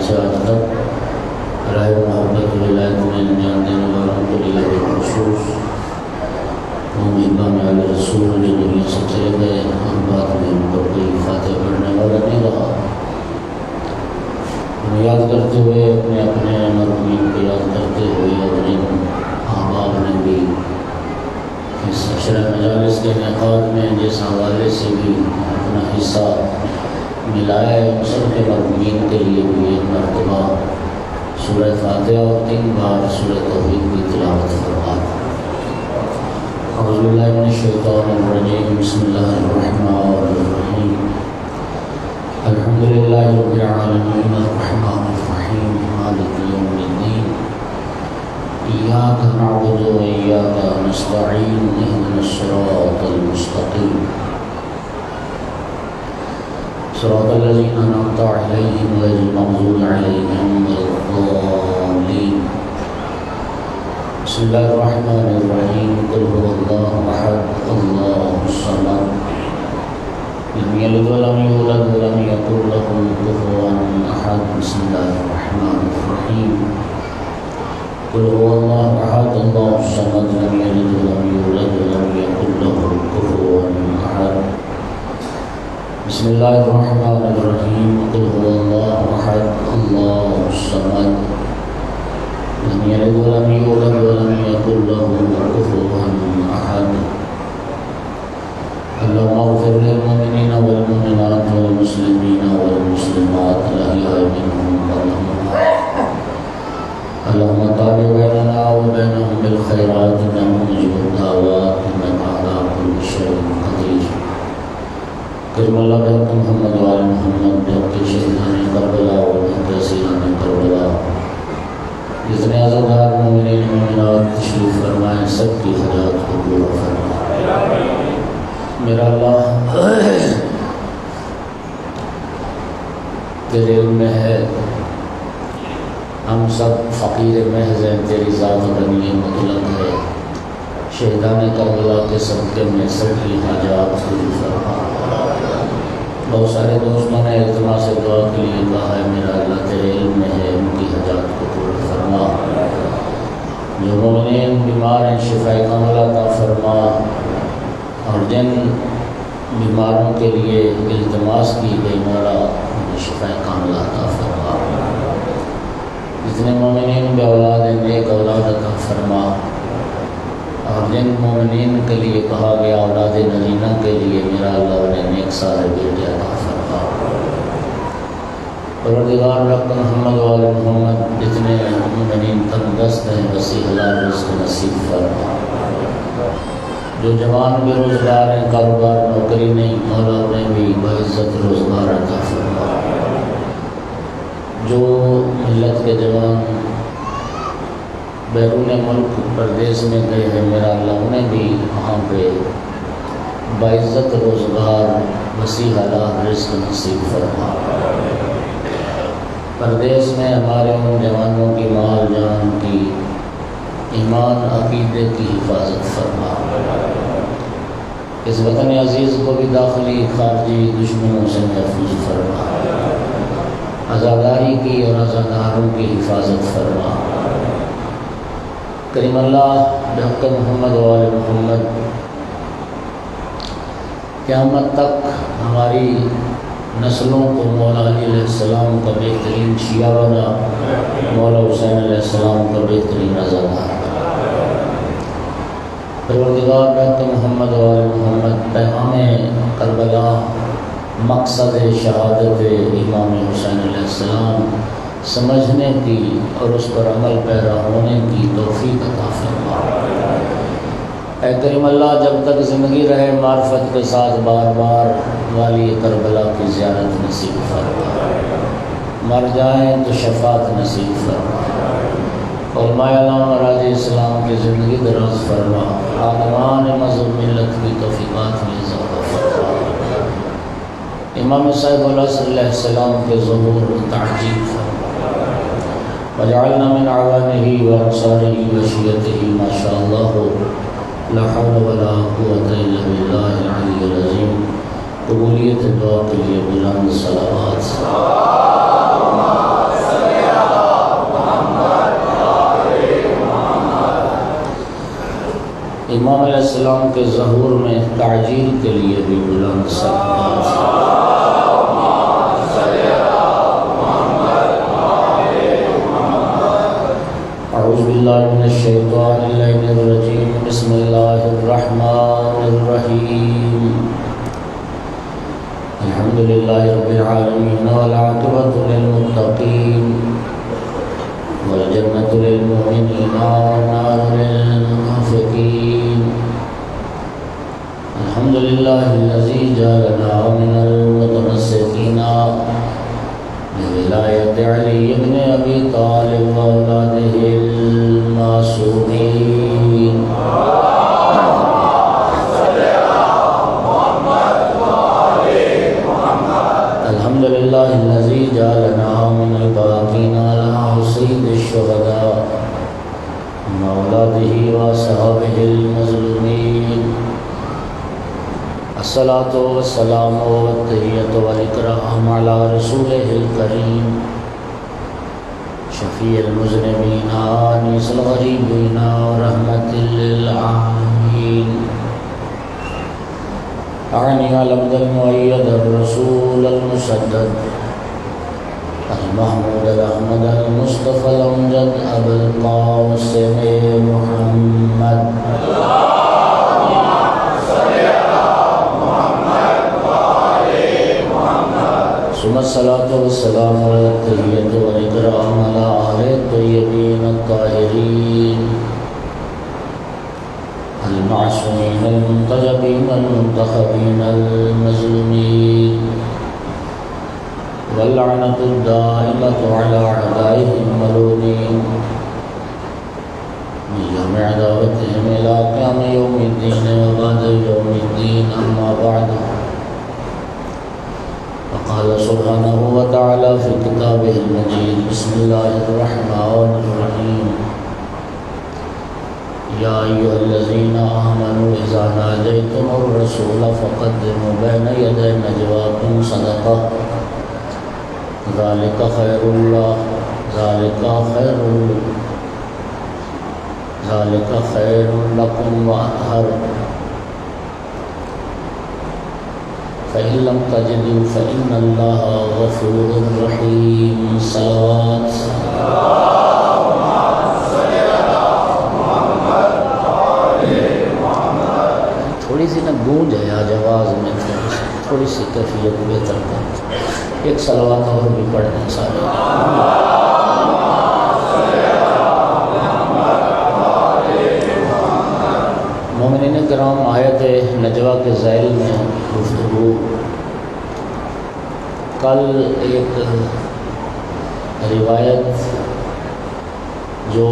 سے آج تک راہ محبت ولایت میں انجام دینے والوں کے لیے بالخصوص امام علی رسول جو دنیا سے چلے گئے اور بعد میں ان پر کوئی فاتح پڑھنے والا نہیں رہا، یاد کرتے ہوئے اپنے اپنے مرحومین کو یاد کرتے ہوئے اور ان احباب نے بھی اس عشرہ مجالس کے انعقاد میں جس حوالے سے بھی اپنا حصہ ملایا ہے، ان سب کے مرحومین کے لیے بھی ایک مرتبہ سورہ فاتحہ اور 3 بار سورہ توحید کی تلاوت فرما۔ اعوذ باللہ من الشیطان الرجیم، بسم اللہ الرحمن الرحیم، الحمد للہ رب العالمین الرحمن الرحیم مالک یوم الدین، ایاک نعبد و ایاک نستعین، اہدنا الصراط المستقیم، صراط الذین انعمت علیہم غیر المغضوب علیہم ولا الضالین۔ بسم اللہ الرحمن الرحیم، قل هو اللہ احد اللہ الصمد، لم یلد ولم یولد ولم یکن له کفوا احد۔ بسم اللہ الرحمن الرحیم، قل هو اللہ احد اللہ الصمد، لم یلد ولم یولد ولم یکن له کفوا احد۔ بسم اللہ الرحمن الرحیم، قل هو اللہ احد اللہ الصمد، لم یلد ولم یولد ولم یکن له کفوا احد۔ اللهم اغفر للمؤمنین والمؤمنات والمسلمین والمسلمات الاحیاء منهم والاموات، اللهم تابع بیننا وبینهم بالخیرات انک مجیب الدعوات انک علی کل شیء قدیر۔ کرم اللہ بحق محمد وآل محمد، بحق شہیدان کربلا وبحق اسیران کربلا، جتنے عزادار مومنین مومنات تشریف فرمائیں سب کی حاجات کو پورا فرمائیں۔ میرا اللہ تیرے علم میں ہے، ہم سب فقیر محض ہیں، تیری ذات غنی مطلق ہے، شہیدان کربلا کے صدقے میں سب کی حاجات پوری فرما۔ بہت سارے دوستوں نے التماس دعا کے لیے کہا ہے، میرا اللہ تیرے علم میں ہے، ان کی حاجات کو پورا فرما۔ جو مومنین بیمار ہیں شفا کاملہ عطا فرما، اور جن بیماروں کے لیے التماس کی گئی مولا انہیں شفا کاملہ عطا فرما۔ جتنے مومنین بے اولاد ہیں نیک اولاد عطا فرما، اور جن مومنین کے لیے کہا گیا اولاد نرینہ کے لیے میرا اللہ انہیں نیک سارے بیٹے عطا فرما۔ پروردگار رب محمد وآل محمد، جتنے مومنین تندرست ہیں وسیع حلال رزق نصیب فرما۔ جو جوان بے روزگار ہیں، کاروبار نوکری نہیں، مولا انہیں بھی باعزت روزگار عطا فرما۔ جو ملت کے جوان بیرون ملک پردیس میں گئے ہیں، میرا اللہ انہیں بھی وہاں پہ باعزت روزگار وسیع حلال رزق نصیب فرما۔ پردیس میں ہمارے ان جوانوں کی مال جان کی ایمان عقیدے کی حفاظت فرما۔ اس وطن عزیز کو بھی داخلی خارجی دشمنوں سے محفوظ فرما، عزاداری کی اور عزاداروں کی حفاظت فرما۔ کریم اللہ بحق محمد وآل محمد، قیامت تک ہماری نسلوں کو مولا علی علیہ السلام کا بہترین شیعہ بنا، مولا حسین علیہ السلام کا بہترین عزادار۔ پروردگار بحق محمد وآل محمد، پیغام کربلا، مقصد شہادت امام حسین علیہ السلام سمجھنے کی اور اس پر عمل پیرا ہونے کی توفیق عطا فرما۔ اے کریم اللہ، جب تک زندگی رہے معرفت کے ساتھ بار بار والی کربلا کی زیارت نصیب فرما، مر جائیں تو شفاعت نصیب فرما۔ علماء علام راج اسلام کی زندگی دراز فرما، عالمان مذہب ملت کی توفیقات میں اضافہ فرما۔ امام صاحب العصر علیہ السلام کے ظہور تعجیل فرما، وجعلنا من اعوانه وانصاره وشيعته ما شاء الله لا حول ولا قوة الا بالله العلي العظيم۔ قبولیت دعا کے لیے بلند صلوات۔ السلام کے ظہور میں تعجیل کے لیے بھی بلند صلوات۔ اعوذ باللہ من الشیطان اللعین الرجیم، بسم اللہ الرحمن الرحیم، الحمدللہ رب العالمین والعاقبۃ للمتقین والجنة للمؤمنین والنار للمنافقین، الحمدللہ الذی جعلنا من المتمسکین بولایت علی بن ابی طالب واولادہ المعصومین۔ الحمدللہ الذی جعلنا من الباقین علی حسین الشہداء واولادہ واصحابہ المظلومین۔ الصلاۃ والسلام والتحیۃ والاکرام علی رسولہ الکریم شفیع المذنبین آنیس الغریبین ورحمۃ للعالمین، اعنی العبد المؤید الرسول المسدد المحمود الاحمد المصطفى الامجد ابو القاسم محمد۔ ثم الصلاة والسلام على التحیۃ والاکرام علی آل الطیبین الطاہرین المعصومین المنتجبین المنتخبین المظلومین، واللعنۃ الدائمۃ علی اعدائهم الملعونین من جميع دعوتهم إلى قیام یوم الدین وبعد یوم الدین، اما بعد، قال سبحانہ وتعالی فی کتابہ المجید، بسم اللہ الرحمن الرحیم، یا ایھا الذین آمنوا اذا ناجیتم الرسول فقدموا بین یدی نجواکم صدقہ، ذالک خیر لکم واطہر، فإن لم تجدوا فإن اللہ غفور رحیم۔ صلوات۔ تھوڑی سی نا گونج ہے آج آواز میں، تھوڑی سی کیفیت بہتر کر، ایک صلوات اور بھی پڑھ دیں سارے۔ مومنین کرام، آیت نجوہ کے ذیل میں گفتگو، کل ایک روایت جو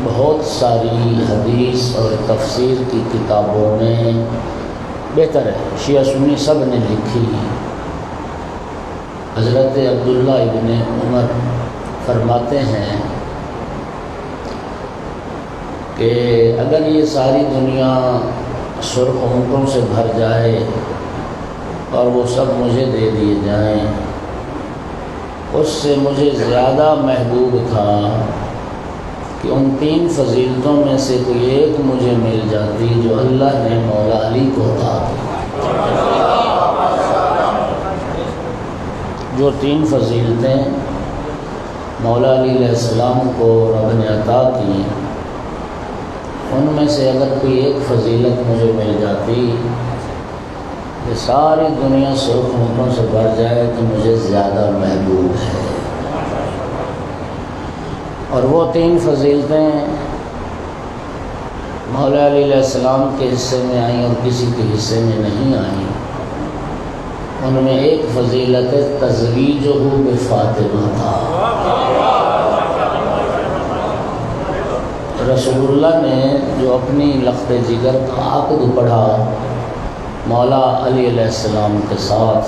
بہت ساری حدیث اور تفسیر کی کتابوں میں بہتر ہے، شیعہ سنی سب نے لکھی، حضرت عبداللہ ابن عمر فرماتے ہیں کہ اگر یہ ساری دنیا سرخ اونٹوں سے بھر جائے اور وہ سب مجھے دے دیے جائیں، اس سے مجھے زیادہ محبوب تھا کہ ان تین فضیلتوں میں سے کوئی ایک مجھے مل جاتی جو اللہ نے مولا علی کو عطا کی۔ جو تین فضیلتیں مولا علی علیہ السلام کو رب نے عطا کی، ان میں سے اگر کوئی ایک فضیلت مجھے مل جاتی کہ ساری دنیا سرخ اونٹوں سے بھر جائے تو مجھے زیادہ محبوب ہے۔ اور وہ تین فضیلتیں مولا علی علیہ السلام کے حصے میں آئیں اور کسی کے حصے میں نہیں آئیں۔ ان میں ایک فضیلت تزویجہ بفاطمہ تھا۔ رسول اللہ نے جو اپنی لخت جگر کا عقد پڑھا مولا علی علیہ السلام کے ساتھ،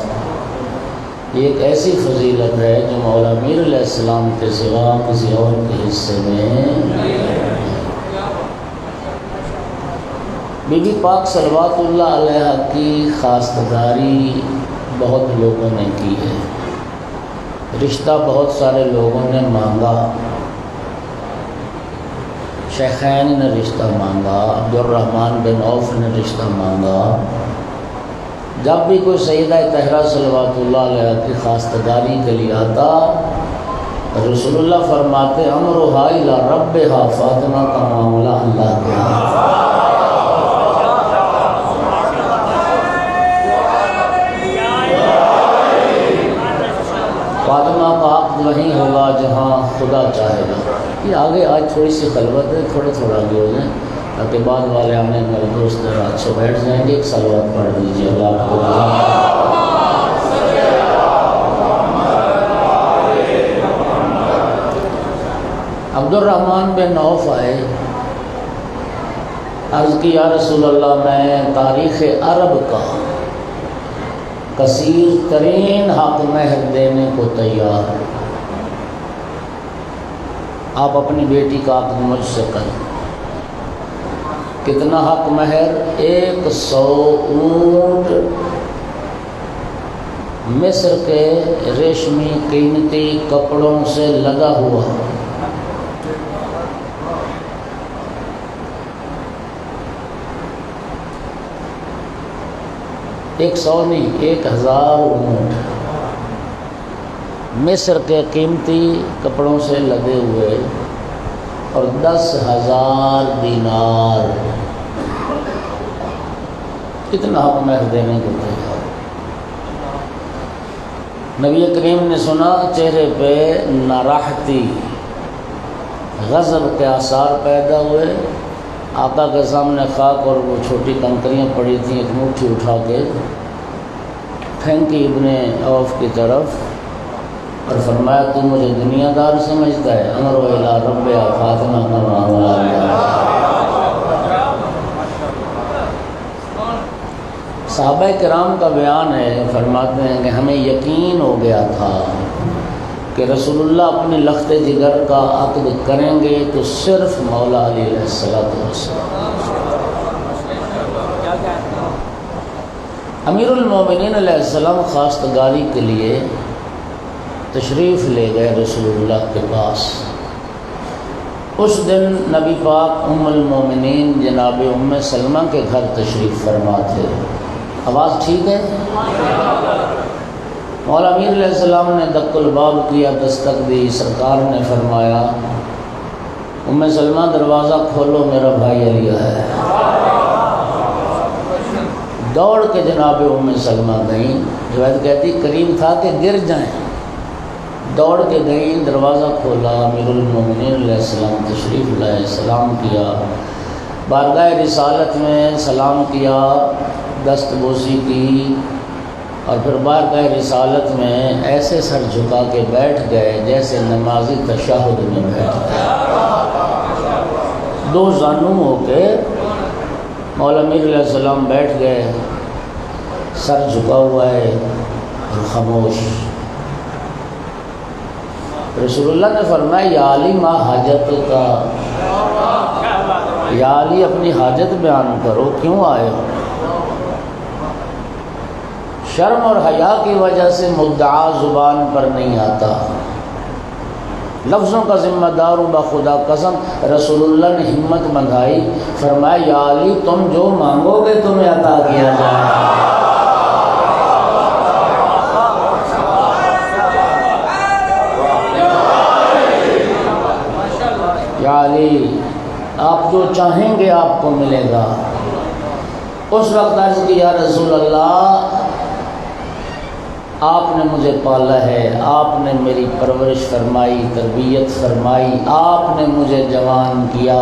یہ ایک ایسی فضیلت ہے جو مولا میر علیہ السلام کے سوا کسی اور کے حصے میں بی بی پاک صلوات اللہ علیہ کی خواستگاری بہت لوگوں نے کی ہے، رشتہ بہت سارے لوگوں نے مانگا، شیخین نے رشتہ مانگا، عبد الرحمن بن عوف نے رشتہ مانگا۔ جب بھی کوئی سیدہ طاہرہ صلوات اللہ علیہ کی خواستگاری کے لیے آتا، رسول اللہ فرماتے امرھا الی ربھا، فاطمہ کا معاملہ اللہ کے ہاں۔ فاطمہ کا عقد وہیں ہوگا جہاں خدا چاہے گا۔ یہ آگے آج تھوڑی سی خلوت ہے، تھوڑا آگے ہو جائیں تاکہ بعد والے آنے میرے دوست رات سے بیٹھ جائیں گے۔ ایک صلوات پڑھ دیجیے اللہ کو۔ عبد الرحمن بن عوف آئے، عرض کی یا رسول اللہ میں تاریخ عرب کا کثیر ترین حق مہر دینے کو تیار ہوں، آپ اپنی بیٹی کا عقد مجھ سے کریں۔ کتنا حق مہر؟ 100 اونٹ مصر کے ریشمی قیمتی کپڑوں سے لدا ہوا، 100 نہیں 1000 اونٹ مصر کے قیمتی کپڑوں سے لدے ہوئے، اور 10,000 دینار، کتنا حق مہر دینے کو تیار۔ نبی کریم نے سنا، چہرے پہ ناراحتی غضب کے آثار پیدا ہوئے، آقا کے سامنے خاک اور وہ چھوٹی کنکریاں پڑی تھیں، ایک مٹھی اٹھا کے پھینکی ابن عوف کی طرف اور فرمایا تو مجھے دنیا دار سمجھتا ہے؟ امرھا الی ربھا، فاطمہ کا معاملہ اللہ۔ صحابہ کرام کا بیان ہے، فرماتے ہیں کہ ہمیں یقین ہو گیا تھا کہ رسول اللہ اپنے لخت جگر کا عقد کریں گے تو صرف مولا علی علیہ السلام۔ امیر المومنین علیہ السلام خواستگاری کے لیے تشریف لے گئے رسول اللہ کے پاس۔ اس دن نبی پاک ام المومنین جناب ام سلمہ کے گھر تشریف فرما تھے۔ آواز ٹھیک ہے؟ مولا امیر علیہ السلام نے دق الباب کیا، دستک دی، سرکار نے فرمایا ام سلمہ دروازہ کھولو، میرا بھائی علی ہے۔ دوڑ کے جناب ام سلمہ گئیں، روایت کہتی قریب تھا کہ گر جائیں، دوڑ کے گئیں، دروازہ کھولا، امیر المومنین علیہ السلام تشریف لائے، سلام کیا، بارگاہ رسالت میں سلام کیا، دست بوسی کی، اور پھر بارگاہ رسالت میں ایسے سر جھکا کے بیٹھ گئے جیسے نمازی تشہد میں بیٹھ گئے، دو زانو ہو کے مولا امیر علیہ السلام بیٹھ گئے، سر جھکا ہوا ہے اور خاموش۔ رسول اللہ نے فرمایا یا علی ما حاجت کا، یا علی اپنی حاجت بیان کرو، کیوں آئے ہو؟ شرم اور حیا کی وجہ سے مدعا زبان پر نہیں آتا، لفظوں کا ذمہ دار ہوں بخدا قسم۔ رسول اللہ نے ہمت بندھائی، فرمایا یا علی تم جو مانگو گے تمہیں عطا کیا جائے گا۔ یا علی آپ جو چاہیں گے آپ کو ملے گا۔ اس وقت عرض کی یا رسول اللہ آپ نے مجھے پالا ہے، آپ نے میری پرورش فرمائی، تربیت فرمائی، آپ نے مجھے جوان کیا،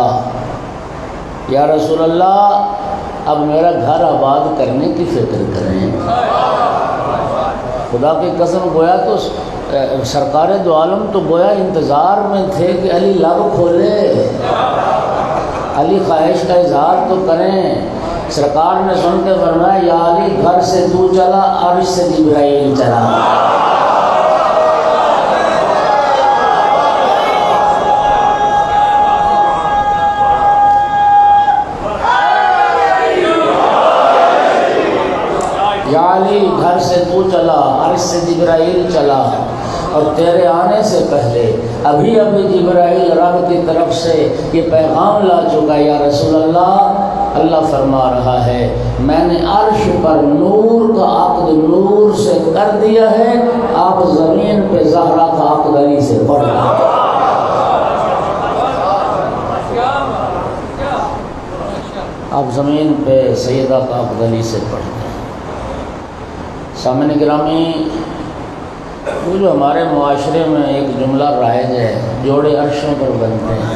یا رسول اللہ اب میرا گھر آباد کرنے کی فکر کریں۔ خدا کی قسم گویا تو سرکار دو عالم تو گویا انتظار میں تھے کہ علی لب کھولے، علی خواہش کا اظہار تو کریں۔ سرکار نے سن کے فرمایا یا علی گھر سے تو چلا، عرش سے جبرائیل چلا۔ یا علی گھر سے تو چلا، عرش سے جبرائیل چلا، اور تیرے آنے سے پہلے ابھی ابھی جبرائیل رب کی طرف سے یہ پیغام لا چکا یا رسول اللہ۔ اللہ فرما رہا ہے میں نے عرش پر نور کا عقد نور سے کر دیا ہے، آپ زمین پہ زہرا کا عقد علی سے پڑھ رہے ہیں۔ آپ زمین پہ سیدہ کا عقد علی سے پڑھتے ہیں۔ سامعین گرامی، وہ جو ہمارے معاشرے میں ایک جملہ رائج ہے، جوڑے عرشوں پر بنتے ہیں۔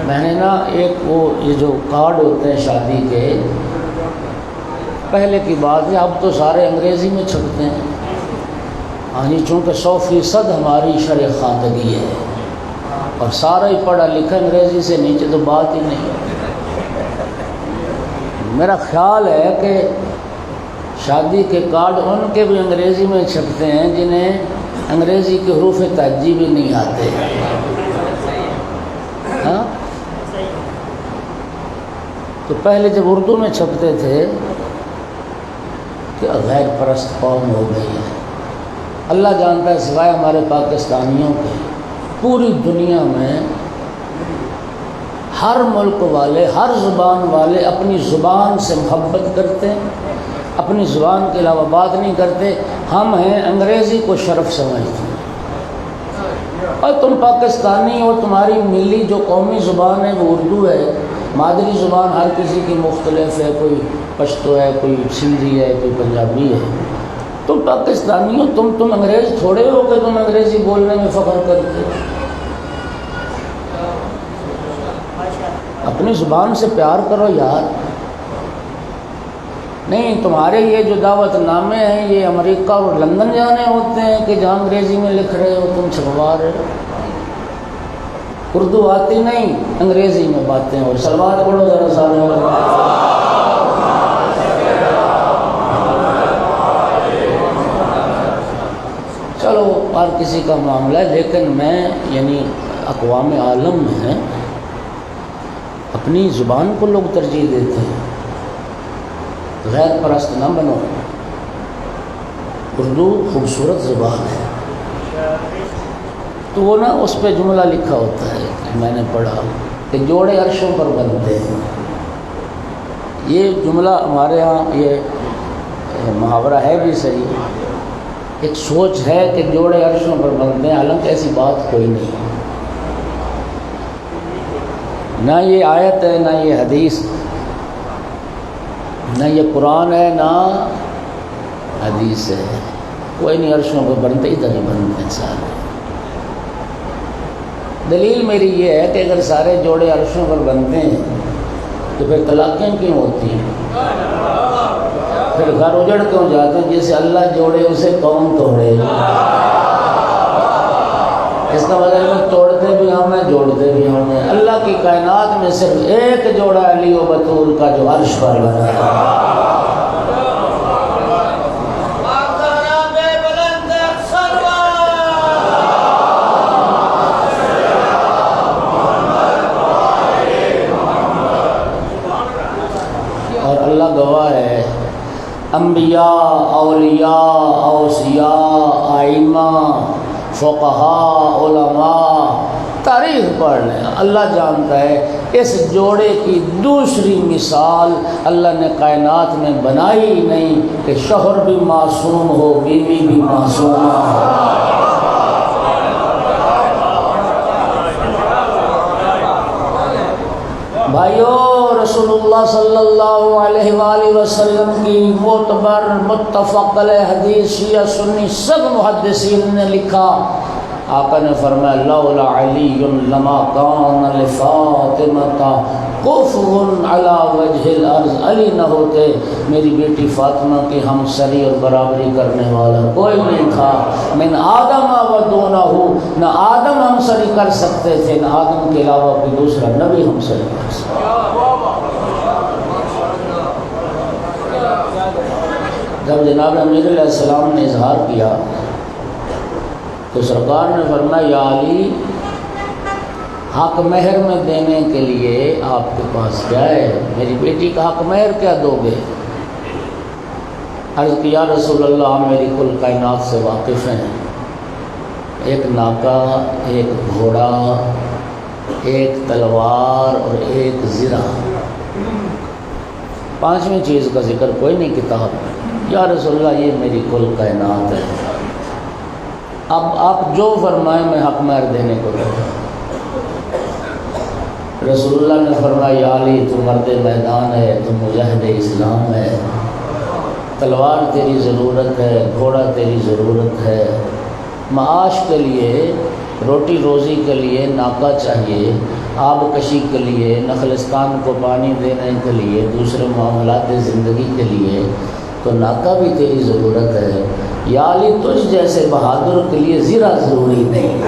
میں نے نا ایک وہ یہ جو کارڈ ہوتے ہیں شادی کے، پہلے کی بات ہے، اب تو سارے انگریزی میں چھپتے ہیں۔ ہاں جی، چونکہ 100% ہماری شرع خواندگی ہے اور سارا ہی پڑھا لکھا انگریزی سے، نیچے تو بات ہی نہیں۔ میرا خیال ہے کہ شادی کے کارڈ ان کے بھی انگریزی میں چھپتے ہیں جنہیں انگریزی کے حروف تہجی بھی نہیں آتے۔ ہاں، تو پہلے جب اردو میں چھپتے تھے کہ غیر پرست قوم ہو گئی ہے، اللہ جانتا ہے سوائے ہمارے پاکستانیوں کے پوری دنیا میں ہر ملک والے، ہر زبان والے اپنی زبان سے محبت کرتے ہیں، اپنی زبان کے علاوہ بات نہیں کرتے۔ ہم ہیں انگریزی کو شرف سمجھتے ہیں، اور تم پاکستانی ہو، تمہاری ملی جو قومی زبان ہے وہ اردو ہے۔ مادری زبان ہر کسی کی مختلف ہے، کوئی پشتو ہے، کوئی سندھی ہے، کوئی پنجابی ہے۔ تم پاکستانی ہو، تم انگریز تھوڑے ہو کہ تم انگریزی بولنے میں فخر کرتے ہو۔ اپنی زبان سے پیار کرو یار۔ نہیں، تمہارے یہ جو دعوت نامے ہیں یہ امریکہ اور لندن جانے ہوتے ہیں کہ جہاں انگریزی میں لکھ رہے ہو، تم چھپوا رہے ہو۔ اردو آتی نہیں، انگریزی میں باتیں، اور سلوات پڑھو ذرا سارے۔ چلو اور کسی کا معاملہ ہے، لیکن میں یعنی اقوام عالم میں اپنی زبان کو لوگ ترجیح دیتے ہیں۔ غیر پرست نہ بنو، اردو خوبصورت زبان ہے۔ تو وہ نا اس پہ جملہ لکھا ہوتا ہے کہ میں نے پڑھا کہ جوڑے عرشوں پر بنتے ہیں۔ یہ جملہ ہمارے ہاں یہ محاورہ ہے بھی صحیح، ایک سوچ ہے کہ جوڑے عرشوں پر بنتے ہیں، حالانکہ ایسی بات کوئی نہیں، نہ یہ آیت ہے، نہ یہ حدیث، نہ یہ قرآن ہے، نہ حدیث ہے۔ کوئی نہیں عرشوں پر بنتے، ادھر ہی بنتے ہیں سارے۔ دلیل میری یہ ہے کہ اگر سارے جوڑے عرشوں پر بنتے ہیں تو پھر طلاقیں کیوں ہوتی ہیں، پھر گھر اجڑ کیوں جاتے ہیں؟ جسے اللہ جوڑے اسے کون توڑے؟ اس کا مطلب ہے توڑتے بھی ہم ہیں، جوڑتے بھی ہم ہیں۔ اللہ کی کائنات میں صرف ایک جوڑا علی و بطول کا جو عرش پر بنا ہے۔ اور اللہ گواہ ہے، انبیاء، اولیاء، اوصیاء، ائمہ، فقہاء، علماء، تاریخ پڑھ لیں، اللہ جانتا ہے اس جوڑے کی دوسری مثال اللہ نے کائنات میں بنائی نہیں کہ شوہر بھی معصوم ہو، بیوی بھی معصوم ہو۔ بھائیو، رسول اللہ صلی اللہ علیہ وآلہ وسلم کی معتبر متفق علیہ حدیث شیعہ سنی سب محدثین نے لکھا، آقا نے فرمایا لولا علی لما کان لفاطمہ کفو علی وجہ الارض، علی نہ ہوتے میری بیٹی فاطمہ کی ہمسری اور برابری کرنے والا کوئی نہیں تھا۔ من آدم و دونہ، نہ آدم ہمسری کر سکتے تھے، نہ آدم کے علاوہ کوئی دوسرا نبی ہمسری کر سکتے۔ جب جناب امیر علیہ السلام نے اظہار کیا تو سرکار نے فرمایا یا علی، حق مہر میں دینے کے لیے آپ کے پاس کیا ہے؟ میری بیٹی کا حق مہر کیا دو گے؟ عرض کیا رسول اللہ میری کل کائنات سے واقف ہیں، ایک ناکا، ایک گھوڑا، ایک تلوار اور ایک زرہ، پانچویں چیز کا ذکر کوئی نہیں کتاب میں۔ یا رسول اللہ یہ میری کل کائنات ہے، اب آپ جو فرمائیں میں حق مہر دینے کو تیار۔ رسول اللہ نے فرمایا یا علی تو مرد میدان ہے، تو مجاہد اسلام ہے، تلوار تیری ضرورت ہے، گھوڑا تیری ضرورت ہے، معاش کے لیے، روٹی روزی کے لیے ناکا چاہیے، آب کشی کے لیے، نخلستان کو پانی دینے کے لیے، دوسرے معاملات زندگی کے لیے تو ناکا بھی تیری ضرورت ہے۔ یا علی تجھ جیسے بہادر کے لیے زرہ ضروری نہیں۔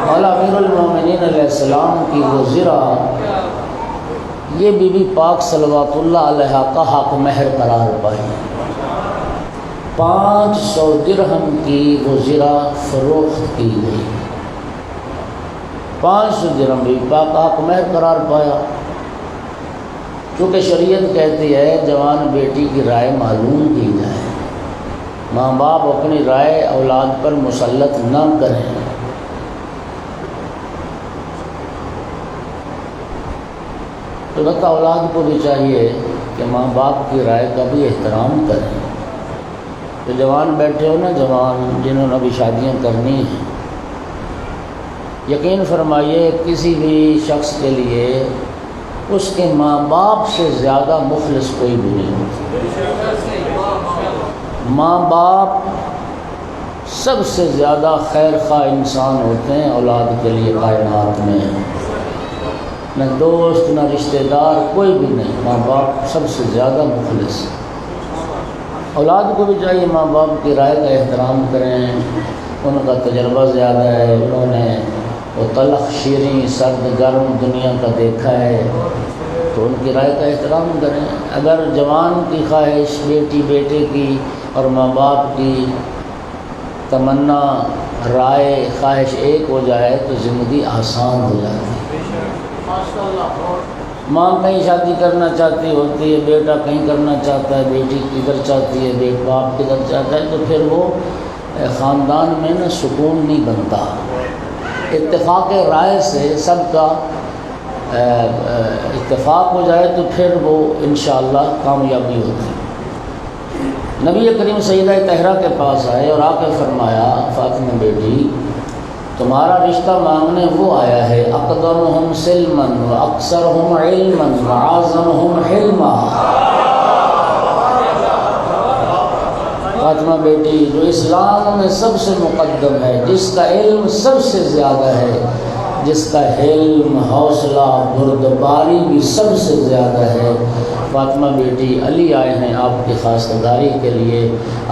مولا امیر المومنین علیہ السلام کی وہ زرہ یہ بی بی پاک صلوات اللہ علیہ کا حق مہر قرار پائی۔ 500 درہم کی وہ زرہ فروخت کی گئی، 500 درہم بی بی پاک کا حق مہر قرار پایا۔ چونکہ شریعت کہتی ہے جوان بیٹی کی رائے معلوم کی جائے، ماں باپ اپنی رائے اولاد پر مسلط نہ کریں۔ تو البتہ اولاد کو بھی چاہیے کہ ماں باپ کی رائے کا بھی احترام کریں۔ تو جوان بیٹھے ہو نا، جوان جنہوں نے ابھی شادیاں کرنی ہیں، یقین فرمائیے کسی بھی شخص کے لیے اس کے ماں باپ سے زیادہ مخلص کوئی بھی نہیں ہوتا۔ ماں باپ سب سے زیادہ خیر خواہ انسان ہوتے ہیں اولاد کے لیے کائنات میں، نہ دوست نہ رشتہ دار کوئی بھی نہیں، ماں باپ سب سے زیادہ مخلص۔ اولاد کو بھی چاہیے ماں باپ کی رائے کا احترام کریں، ان کا تجربہ زیادہ ہے، انہوں نے وہ تلخ شیریں سرد گرم دنیا کا دیکھا ہے، تو ان کی رائے کا احترام کریں۔ اگر جوان کی خواہش بیٹی بیٹے کی اور ماں باپ کی تمنا رائے خواہش ایک ہو جائے تو زندگی آسان ہو جاتی ہے۔ ماں کہیں شادی کرنا چاہتی ہوتی ہے، بیٹا کہیں کرنا چاہتا ہے، بیٹی کدھر چاہتی ہے، بیٹ باپ کدھر چاہتا ہے، تو پھر وہ خاندان میں نا سکون نہیں بنتا۔ اتفاق رائے سے سب کا اتفاق ہو جائے تو پھر وہ انشاءاللہ کامیابی ہوتی ہے۔ نبی کریم سیدہ طاہرہ کے پاس آئے اور آ کے فرمایا فاطمہ بیٹی تمہارا رشتہ مانگنے وہ آیا ہے، اقدمہم سلما و اکثرہم علما و اعظمہم حلما۔ فاطمہ بیٹی جو اسلام میں سب سے مقدم ہے، جس کا علم سب سے زیادہ ہے، جس کا حلم حوصلہ بردباری بھی سب سے زیادہ ہے، فاطمہ بیٹی علی آئے ہیں آپ کی خواستگاری کے لیے،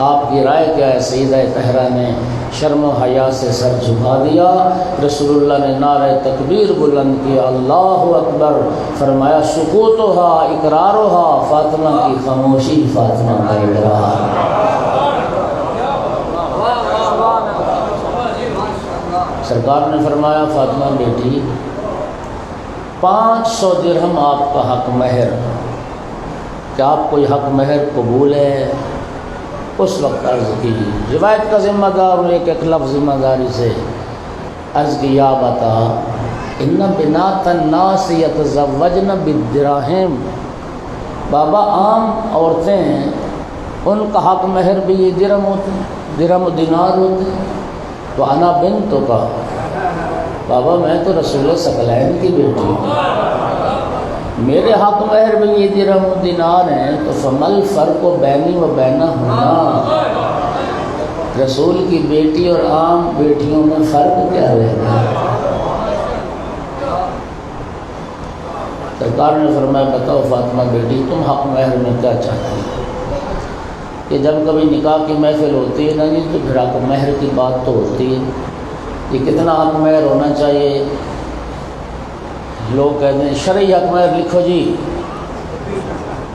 آپ کی رائے کیا ہے؟ سیدہ طاہرہ نے شرم و حیا سے سر جھکا دیا، رسول اللہ نے نعرہ تکبیر بلند کیا، اللہ اکبر، فرمایا سکوتھا اقرارھا، فاطمہ کی خاموشی فاطمہ کا اقرار۔ سرکار نے فرمایا فاطمہ بیٹی 500 درہم آپ کا حق مہر، کیا آپ کوئی حق مہر قبول ہے؟ اس وقت عرض کی، روایت کا ذمہ دار ہوں، ایک لفظ ذمہ داری سے عرض کی، یا بتا ان بنات الناس یتزوجن بالدراہم، بابا عام عورتیں ہیں ان کا حق مہر بھی یہ درہم ہوتے ہیں، درہم و دینار ہوتے ہیں، تو انا بنتو کا، بابا میں تو رسول ثقلین کی بیٹی ہوں، میرے حق مہر بھی یہ درہم و دینار ہیں، تو فمل فرق و بینی و بینہما، رسول کی بیٹی اور عام بیٹیوں میں فرق کیا رہ گیا؟ سرکار نے فرمایا بتاؤ فاطمہ بیٹی تم حق مہر میں کیا چاہتی ہو؟ کہ جب کبھی نکاح کی محفل ہوتی ہے نا جی تو پھر حق مہر کی بات تو ہوتی ہے، یہ کتنا حق مہر ہونا چاہیے؟ لوگ کہتے ہیں شرعی حق مہر لکھو جی،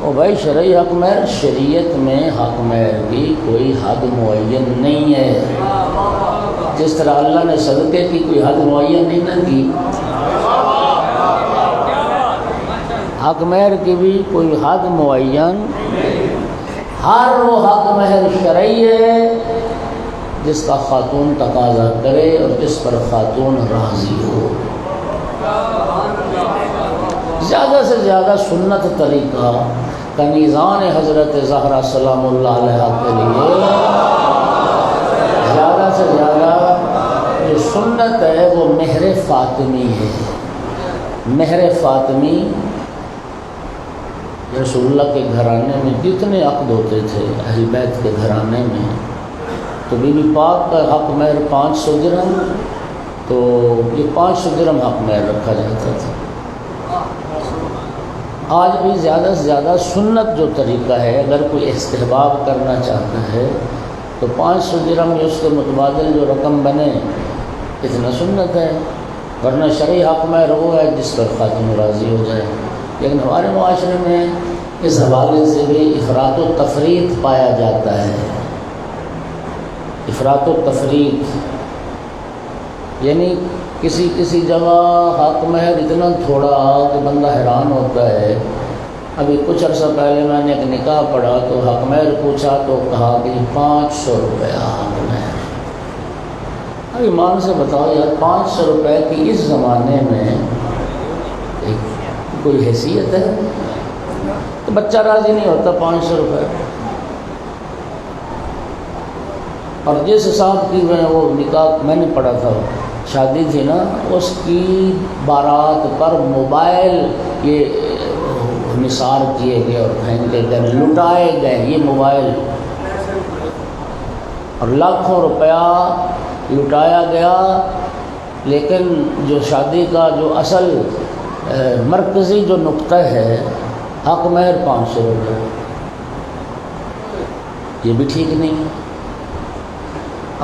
او بھائی شرعی حق مہر، شریعت میں حق مہر کی کوئی حد معین نہیں ہے، جس طرح اللہ نے صدقے کی کوئی حد معین نہیں نہ کی، حق مہر کی بھی کوئی حد معین، ہر وہ حق مہر شرعی ہے جس کا خاتون تقاضا کرے اور جس پر خاتون راضی ہو۔ زیادہ سے زیادہ سنت طریقہ کنیزان حضرت زہرا سلام اللہ علیہ کے لیے زیادہ سے زیادہ جو سنت ہے وہ مہر فاطمی ہے۔ مہر فاطمی رسول اللہ کے گھرانے میں جتنے عقد ہوتے تھے اہل بیت کے گھرانے میں، تو بی بی پاک کا حق مہر 500 درہم، تو یہ 500 درہم حق مہر رکھا جاتا تھا۔ آج بھی زیادہ سے زیادہ سنت جو طریقہ ہے، اگر کوئی استحباب کرنا چاہتا ہے تو 500 درہم اس کے متبادل جو رقم بنے اتنا سنت ہے، ورنہ شرعی حق مہر وہ ہے جس پر خاتون راضی ہو جائے۔ لیکن ہمارے معاشرے میں اس حوالے سے بھی افراط و تفریط پایا جاتا ہے۔ افراط و تفریط یعنی کسی جگہ حق مہر اتنا تھوڑا کہ بندہ حیران ہوتا ہے۔ ابھی کچھ عرصہ پہلے میں نے ایک نکاح پڑھا تو حق مہر پوچھا تو کہا کہ 500 روپیہ حق مہر۔ اب ایمان سے بتاؤ یار، 500 روپے کی اس زمانے میں کوئی حیثیت ہے؟ تو بچہ راضی نہیں ہوتا 500 روپے۔ اور جس حساب کی وہ نکاح میں نے پڑھا تھا، شادی تھی نا، اس کی بارات پر موبائل یہ نثار کیے گئے اور پھینکے گئے، لٹائے گئے یہ موبائل، اور لاکھوں روپیہ لٹایا گیا۔ لیکن جو شادی کا جو اصل مرکزی جو نقطہ ہے حق مہر 500 روپے، یہ بھی ٹھیک نہیں۔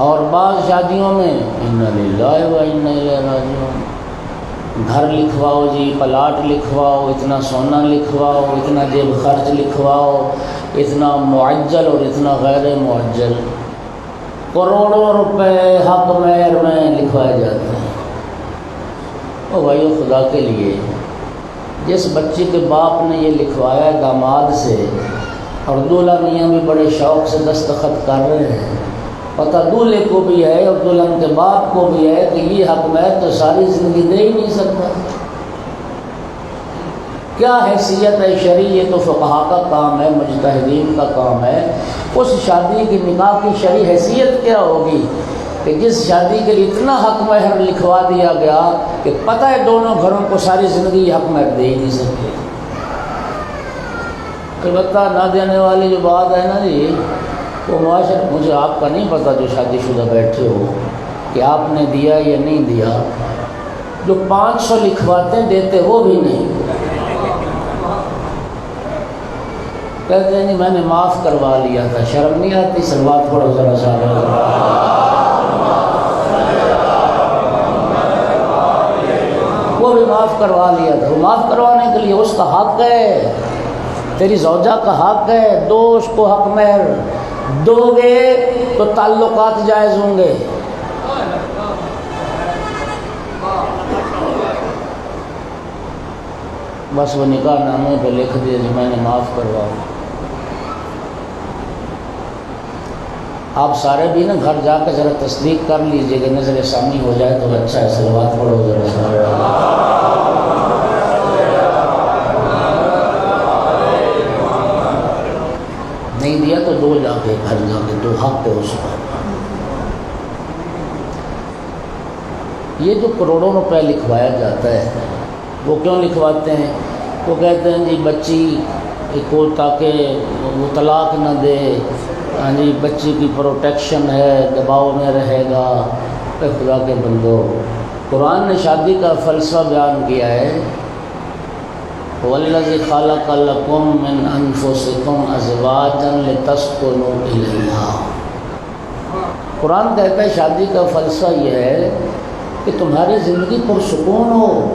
اور بعض شادیوں میں انا للہ و انا الیہ راجعون، گھر لکھواؤ جی، پلاٹ لکھواؤ، اتنا سونا لکھواؤ، اتنا جیب خرچ لکھواؤ، اتنا معجل اور اتنا غیر معجل، کروڑوں روپے حق مہر میں لکھوائے جاتے ہیں۔ او بھائیو، خدا کے لیے جس بچی کے باپ نے یہ لکھوایا داماد سے، اور دولہا میاں بھی بڑے شوق سے دستخط کر رہے ہیں، پتہ دولہے کو بھی ہے اور دلہن کے باپ کو بھی ہے کہ یہ حق مہر تو ساری زندگی دے ہی نہیں سکتا۔ کیا حیثیت ہے شرعی؟ یہ تو فقہا کا کام ہے، مجتہدین کا کام ہے۔ اس شادی کی نکاح کی شرعی حیثیت کیا ہوگی کہ جس شادی کے لیے اتنا حق مہر لکھوا دیا گیا کہ پتہ ہے دونوں گھروں کو ساری زندگی حق مہر دے ہی نہیں سکتے۔ البتہ نہ دینے والی جو بات ہے نا جی، وہ معاشرے، مجھے آپ کا نہیں پتہ جو شادی شدہ بیٹھے ہو کہ آپ نے دیا یا نہیں دیا، جو 500 لکھواتے دیتے وہ بھی نہیں، کہتے ہیں نہیں میں نے معاف کروا لیا تھا۔ شرم نہیں آتی؟ سلوات پڑھو ذرا سارا۔ وہ بھی معاف کروا لیا تھا، وہ معاف کروانے کے لیے اس کا حق ہے، تیری زوجہ کا حق ہے، دو اس کو حق مہر، دو گے تو تعلقات جائز ہوں گے۔ بس وہ نکاح نامے پہ لکھ دیا جی میں نے معاف کرواؤ۔ آپ سارے بھی نا گھر جا کے ذرا تصدیق کر لیجئے کہ نظر ثانی ہو جائے تو اچھا ہے۔ صلوات پڑھو ذرا۔ نہیں دیا تو دو جا کے گھر جا کے دو حق ہے اس پر۔ یہ جو کروڑوں روپے لکھوایا جاتا ہے وہ کیوں لکھواتے ہیں؟ وہ کہتے ہیں جی بچی کو تاکہ وہ طلاق نہ دے، ہاں جی بچی کی پروٹیکشن ہے، دباؤ میں رہے گا۔ اے خدا کے بندو، قرآن نے شادی کا فلسفہ بیان کیا ہے، وَالَّذِي خَلَقَ لَكُم مِّنْ أَنفُسِكُمْ أَزْوَاجًا لِتَسْكُنُوا إِلَيْهَا۔ قرآن کہتا ہے شادی کا فلسفہ یہ ہے کہ تمہاری زندگی پرسکون ہو،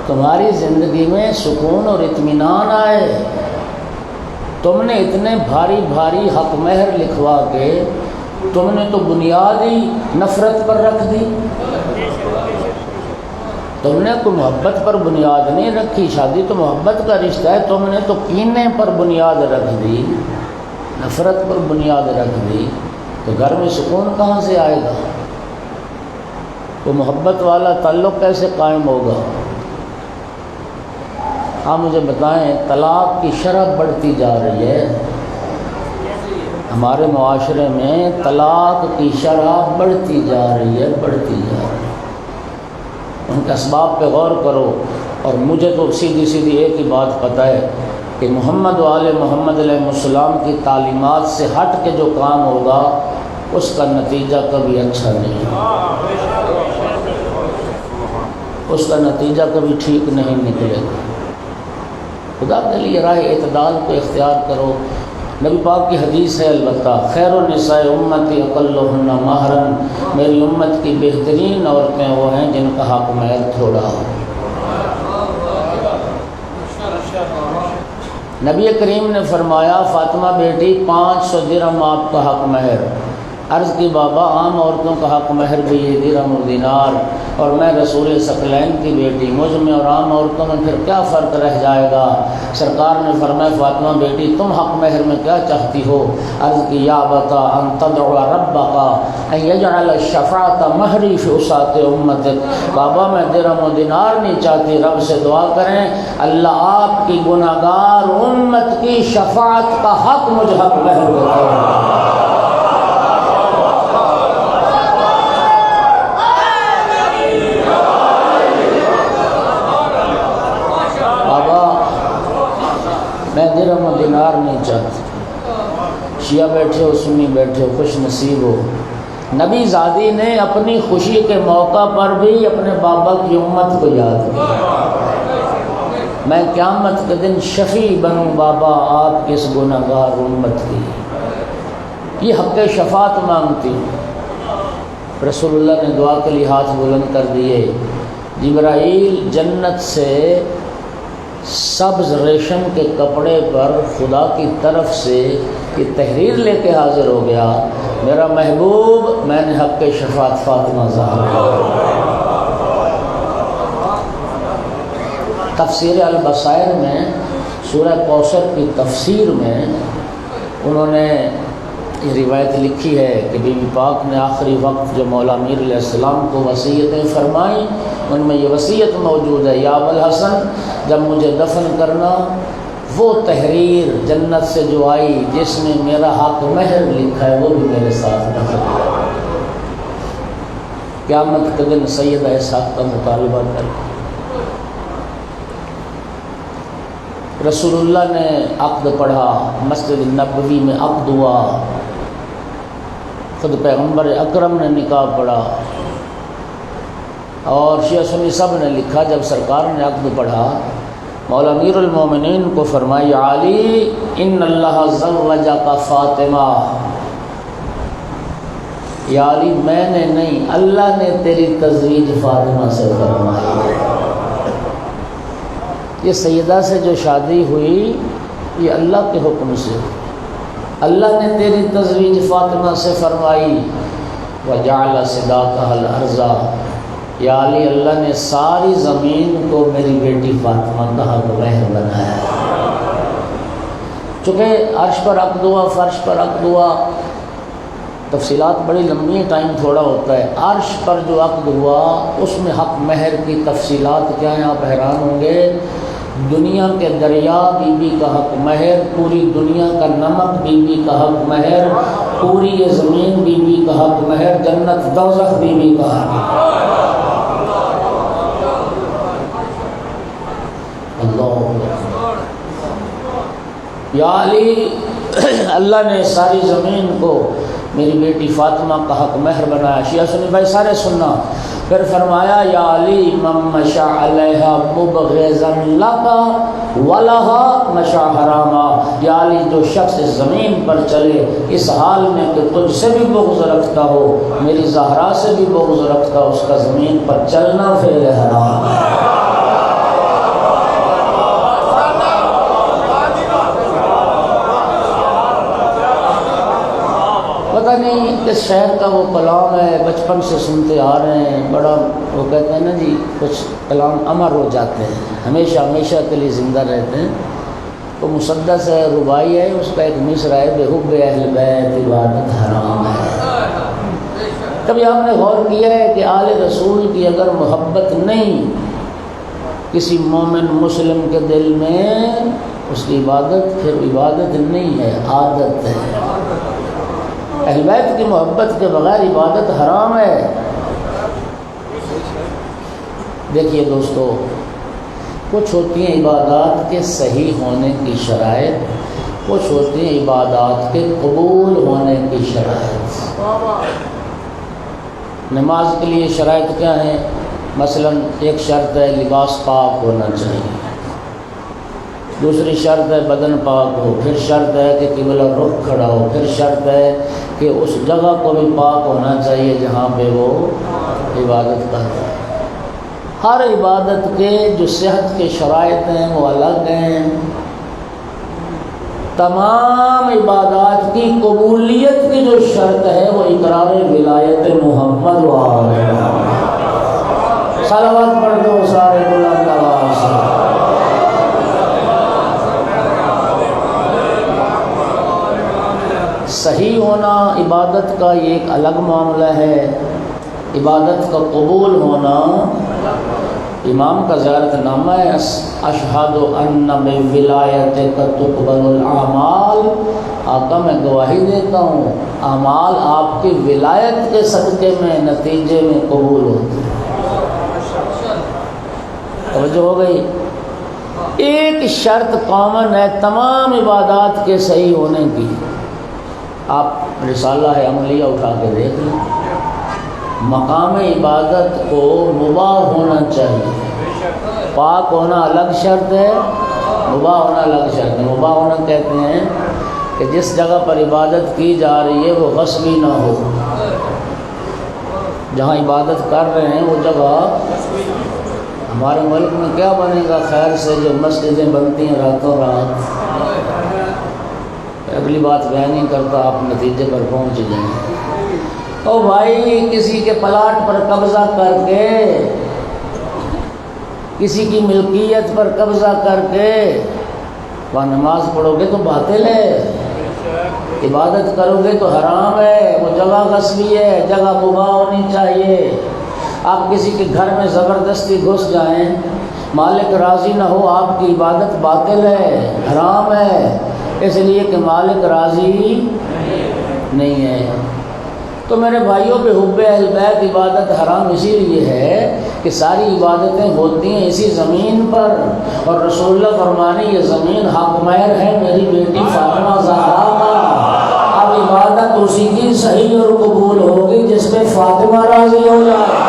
تمہاری زندگی میں سکون اور اطمینان آئے۔ تم نے اتنے بھاری بھاری حق مہر لکھوا کے تم نے تو بنیاد ہی نفرت پر رکھ دی۔ تم نے کوئی محبت پر بنیاد نہیں رکھی، شادی تو محبت کا رشتہ ہے، تم نے تو کینے پر بنیاد رکھ دی، نفرت پر بنیاد رکھ دی، تو گھر میں سکون کہاں سے آئے گا؟ وہ محبت والا تعلق کیسے قائم ہوگا؟ آپ مجھے بتائیں، طلاق کی شرح بڑھتی جا رہی ہے ہمارے معاشرے میں، طلاق کی شرح بڑھتی جا رہی ہے، بڑھتی جا رہی ہے۔ ان کے اسباب پہ غور کرو، اور مجھے تو سیدھی سیدھی ایک ہی بات پتہ ہے کہ محمد و آل محمد علیہ السلام کی تعلیمات سے ہٹ کے جو کام ہوگا اس کا نتیجہ کبھی اچھا نہیں، اس کا نتیجہ کبھی ٹھیک نہیں نکلے گا۔ خدا کے لیے راہ اعتدال کو اختیار کرو۔ نبی پاک کی حدیث ہے البتہ، خیر النساء امتی اقلہن مہرا، میری امت کی بہترین عورتیں وہ ہیں جن کا حق مہر تھوڑا ہو۔ نبی کریم نے فرمایا، فاطمہ بیٹی 500 درہم آپ کا حق مہر۔ عرض کی بابا عام عورتوں کا حق مہر بھی یہ درہم و دینار، اور میں رسول ثقلین کی بیٹی، مجھ میں اور عام عورتوں میں پھر کیا فرق رہ جائے گا؟ سرکار نے فرمایا، فاطمہ بیٹی تم حق مہر میں کیا چاہتی ہو؟ عرض کی، یا بتا ان تدعو ربک ان یجعل الشفاعۃ مہری فی وسعۃ امتک۔ بابا میں درہم و دینار نہیں چاہتی، رب سے دعا کریں اللہ آپ کی گناہگار امت کی شفاعت کا حق مجھ حق مہر دے۔ میں درہم و دینار نہیں چاہتی۔ شیعہ بیٹھے ہو، سنی بیٹھے ہو، خوش نصیب ہو، نبی زادی نے اپنی خوشی کے موقع پر بھی اپنے بابا کی امت کو یاد کیا۔ میں قیامت کے دن شفیع بنوں بابا آپ کی اس گناہگار امت کی، یہ حق شفاعت مانگتی۔ رسول اللہ نے دعا کے لیے ہاتھ بلند کر دیے، جبرائیل جنت سے سبز ریشم کے کپڑے پر خدا کی طرف سے یہ تحریر لے کے حاضر ہو گیا، میرا محبوب میں نے حق شفاعت فاطمہ زہرا۔ تفسیر البصائر میں سورہ کوثر کی تفسیر میں انہوں نے یہ روایت لکھی ہے کہ بی بی پاک نے آخری وقت جو مولا امیر علیہ السلام کو وصیتیں فرمائیں، ان میں یہ وصیت موجود ہے، یا ابوالحسن جب مجھے دفن کرنا وہ تحریر جنت سے جو آئی جس میں میرا حق مہر لکھا ہے وہ بھی میرے ساتھ دفن کرنا۔ قیامت کے دن سیدہ اسحاق کا مطالبہ کر، رسول اللہ نے عقد پڑھا، مسجد نبوی میں عقد ہوا، خود پیغمبر اکرم نے نکاح پڑھا، اور شیعہ سنی سب نے لکھا جب سرکار نے عقد پڑھا، مولا امیر المومنین کو فرمائی، علی ان اللہ زوجک فاطمہ، یا علی میں نے نہیں اللہ نے تیری تزویج فاطمہ سے فرمائی۔ یہ سیدہ سے جو شادی ہوئی یہ اللہ کے حکم سے، اللہ نے تیری تزویج فاطمہ سے فرمائی۔ وجعل صداقها الارض، یا علی اللہ نے ساری زمین کو میری بیٹی فاطمہ کا حق مہر بنایا۔ چونکہ عرش پر عقد ہوا، فرش پر عقد ہوا، تفصیلات بڑی لمبی ہیں، ٹائم تھوڑا ہوتا ہے۔ عرش پر جو عقد ہوا اس میں حق مہر کی تفصیلات کیا ہیں آپ حیران ہوں گے۔ دنیا کے دریا بی بی کا حق مہر، پوری دنیا کا نمک بی بی کا حق مہر، پوری یہ زمین بی بی کا حق مہر، جنت دوزخ بی بی کا حق۔ اللہ یا علی اللہ نے ساری زمین کو میری بیٹی فاطمہ کا حق مہر بنایا۔ شیعہ سنی بھائی سارے سننا۔ پھر فرمایا، یا علی من مشى علیہا مبغضا لک ولہا مشى حراما، یا علی جو شخص اس زمین پر چلے اس حال میں کہ تجھ سے بھی بغض رکھتا ہو، میری زہرا سے بھی بغض رکھتا ہو، اس کا زمین پر چلنا فعل حرام ہے۔ پتہ نہیں کس شہر کا وہ کلام ہے، بچپن سے سنتے آ رہے ہیں، بڑا وہ کہتے ہیں نا جی کچھ کلام امر ہو جاتے ہیں، ہمیشہ ہمیشہ کے لیے زندہ رہتے ہیں۔ وہ مسدس ہے، ربائی ہے، اس کا ایک مصرع ہے بحب اہل بیت عبادت حرام ہے۔ کبھی آپ نے غور کیا ہے کہ آل رسول کی اگر محبت نہیں کسی مومن مسلم کے دل میں، اس کی عبادت پھر عبادت نہیں ہے، عادت ہے۔ اہل بیت کی محبت کے بغیر عبادت حرام ہے۔ دیکھیے دوستو، کچھ ہوتی ہیں عبادات کے صحیح ہونے کی شرائط، کچھ ہوتی ہیں عبادات کے قبول ہونے کی شرائط۔ نماز کے لیے شرائط کیا ہیں؟ مثلا ایک شرط ہے لباس پاک ہونا چاہیے، دوسری شرط ہے بدن پاک ہو، پھر شرط ہے کہ قبلہ رخ کھڑا ہو، پھر شرط ہے کہ اس جگہ کو بھی پاک ہونا چاہیے جہاں پہ وہ عبادت کرتا ہے۔ ہر عبادت کے جو صحت کے شرائط ہیں وہ الگ ہیں۔ تمام عبادات کی قبولیت کی جو شرط ہے وہ اقرار ولایت محمد و آلہ محمد۔ صلوات پڑھ دو سارے بلند آواز سے۔ صحیح ہونا عبادت کا یہ ایک الگ معاملہ ہے، عبادت کا قبول ہونا۔ امام کا زیارت نامہ ہے، اشہد ان بولایتک تقبل الاعمال، آقا میں گواہی دیتا ہوں اعمال آپ کی ولایت کے صدقے میں نتیجے میں قبول ہوتے ہیں۔ توجہ ہو گئی؟ ایک شرط کامن ہے تمام عبادات کے صحیح ہونے کی، آپ رسالہ ہے عملیہ اٹھا کے دیکھ لیں، مقام عبادت کو مباح ہونا چاہیے۔ پاک ہونا الگ شرط ہے، مباح ہونا الگ شرط ہے۔ مباح ہونا کہتے ہیں کہ جس جگہ پر عبادت کی جا رہی ہے وہ غصبی نہ ہو، جہاں عبادت کر رہے ہیں وہ جگہ، ہمارے ملک میں کیا بنے گا خیر سے جو مسجدیں بنتی ہیں راتوں رات۔ اگلی بات بیان نہیں کرتا، آپ نتیجے پر پہنچ جائیں۔ او بھائی، کسی کے پلاٹ پر قبضہ کر کے، کسی کی ملکیت پر قبضہ کر کے وہاں نماز پڑھو گے تو باطل ہے، عبادت کرو گے تو حرام ہے، وہ جگہ غصبی ہے، جگہ مباح ہونی چاہیے۔ آپ کسی کے گھر میں زبردستی گھس جائیں، مالک راضی نہ ہو، آپ کی عبادت باطل ہے، حرام ہے، اس لیے کہ مالک راضی نہیں ہے۔ تو میرے بھائیوں پہ حب اہل بیت عبادت حرام اسی لیے ہے کہ ساری عبادتیں ہوتی ہیں اسی زمین پر، اور رسول اللہ فرمانے یہ زمین حق مہر ہے میری بیٹی فاطمہ زہرا کا، اب عبادت اسی کی صحیح اور قبول ہوگی جس پہ فاطمہ راضی ہو جائے۔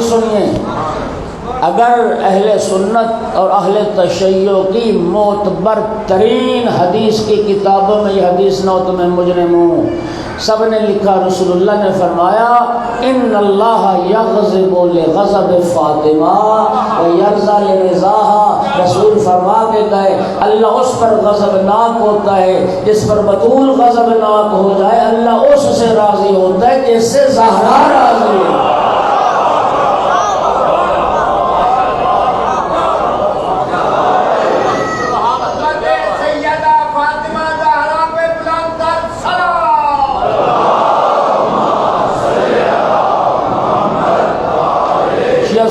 سنیے، اگر اہل سنت اور اہل تشیع کی معتبر ترین حدیث کی کتابوں میں یہ حدیث نہ ہو تو میں مجرم ہوں۔ سب نے لکھا، رسول اللہ نے فرمایا ان اللہ یغضب لغضب فاطمہ ویرضى لرضاها، رسول فرما کے گئے اللہ اس پر غضبناک ہوتا ہے جس پر بطول غضبناک ہو جائے، اللہ اس سے راضی ہوتا ہے جس سے زہرا راضی ہے۔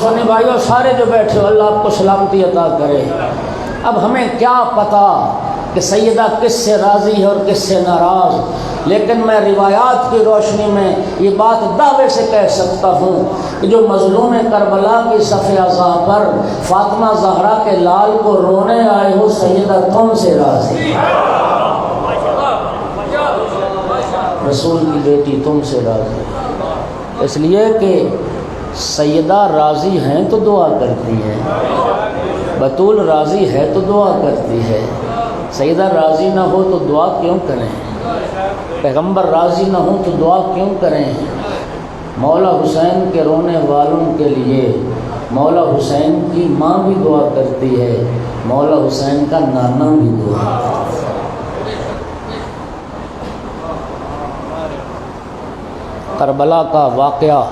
سنی بھائیو سارے جو بیٹھے ہو، اللہ آپ کو سلامتی عطا کرے۔ اب ہمیں کیا پتا کہ سیدہ کس سے راضی ہے اور کس سے ناراض، لیکن میں روایات کی روشنی میں یہ بات دعوے سے کہہ سکتا ہوں کہ جو مظلوم کربلا کی صف اعضاء پر فاطمہ زہرا کے لال کو رونے آئے ہو، سیدہ تم سے راضی، رسول کی بیٹی تم سے راضی، اس لیے کہ سیدہ راضی ہیں تو دعا کرتی ہے، بطول راضی ہے تو دعا کرتی ہے، سیدہ راضی نہ ہو تو دعا کیوں کریں؟ پیغمبر راضی نہ ہو تو دعا کیوں کریں؟ مولا حسین کے رونے والوں کے لیے مولا حسین کی ماں بھی دعا کرتی ہے، مولا حسین کا نانا بھی دعا کرتا ہے۔ کربلا کا واقعہ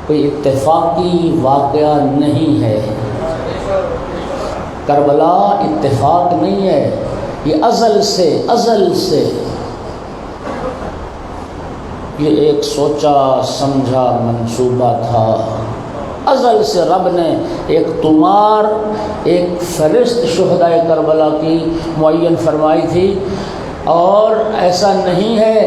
کوئی اتفاقی واقعہ نہیں ہے، کربلا اتفاق نہیں ہے، یہ ازل سے یہ ایک سوچا سمجھا منصوبہ تھا۔ ازل سے رب نے ایک تمار، ایک فہرست شہدائے کربلا کی معین فرمائی تھی، اور ایسا نہیں ہے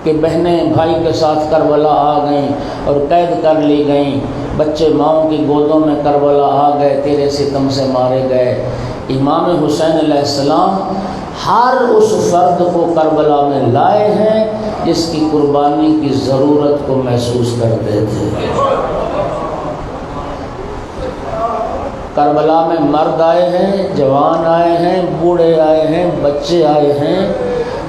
کہ بہنیں بھائی کے ساتھ کربلا آ گئیں اور قید کر لی گئیں، بچے ماؤں کی گودوں میں کربلا آ گئے، تیرے ستم سے مارے گئے۔ امام حسین علیہ السلام ہر اس فرد کو کربلا میں لائے ہیں جس کی قربانی کی ضرورت کو محسوس کرتے تھے۔ کربلا میں مرد آئے ہیں، جوان آئے ہیں، بوڑھے آئے ہیں، بچے آئے ہیں۔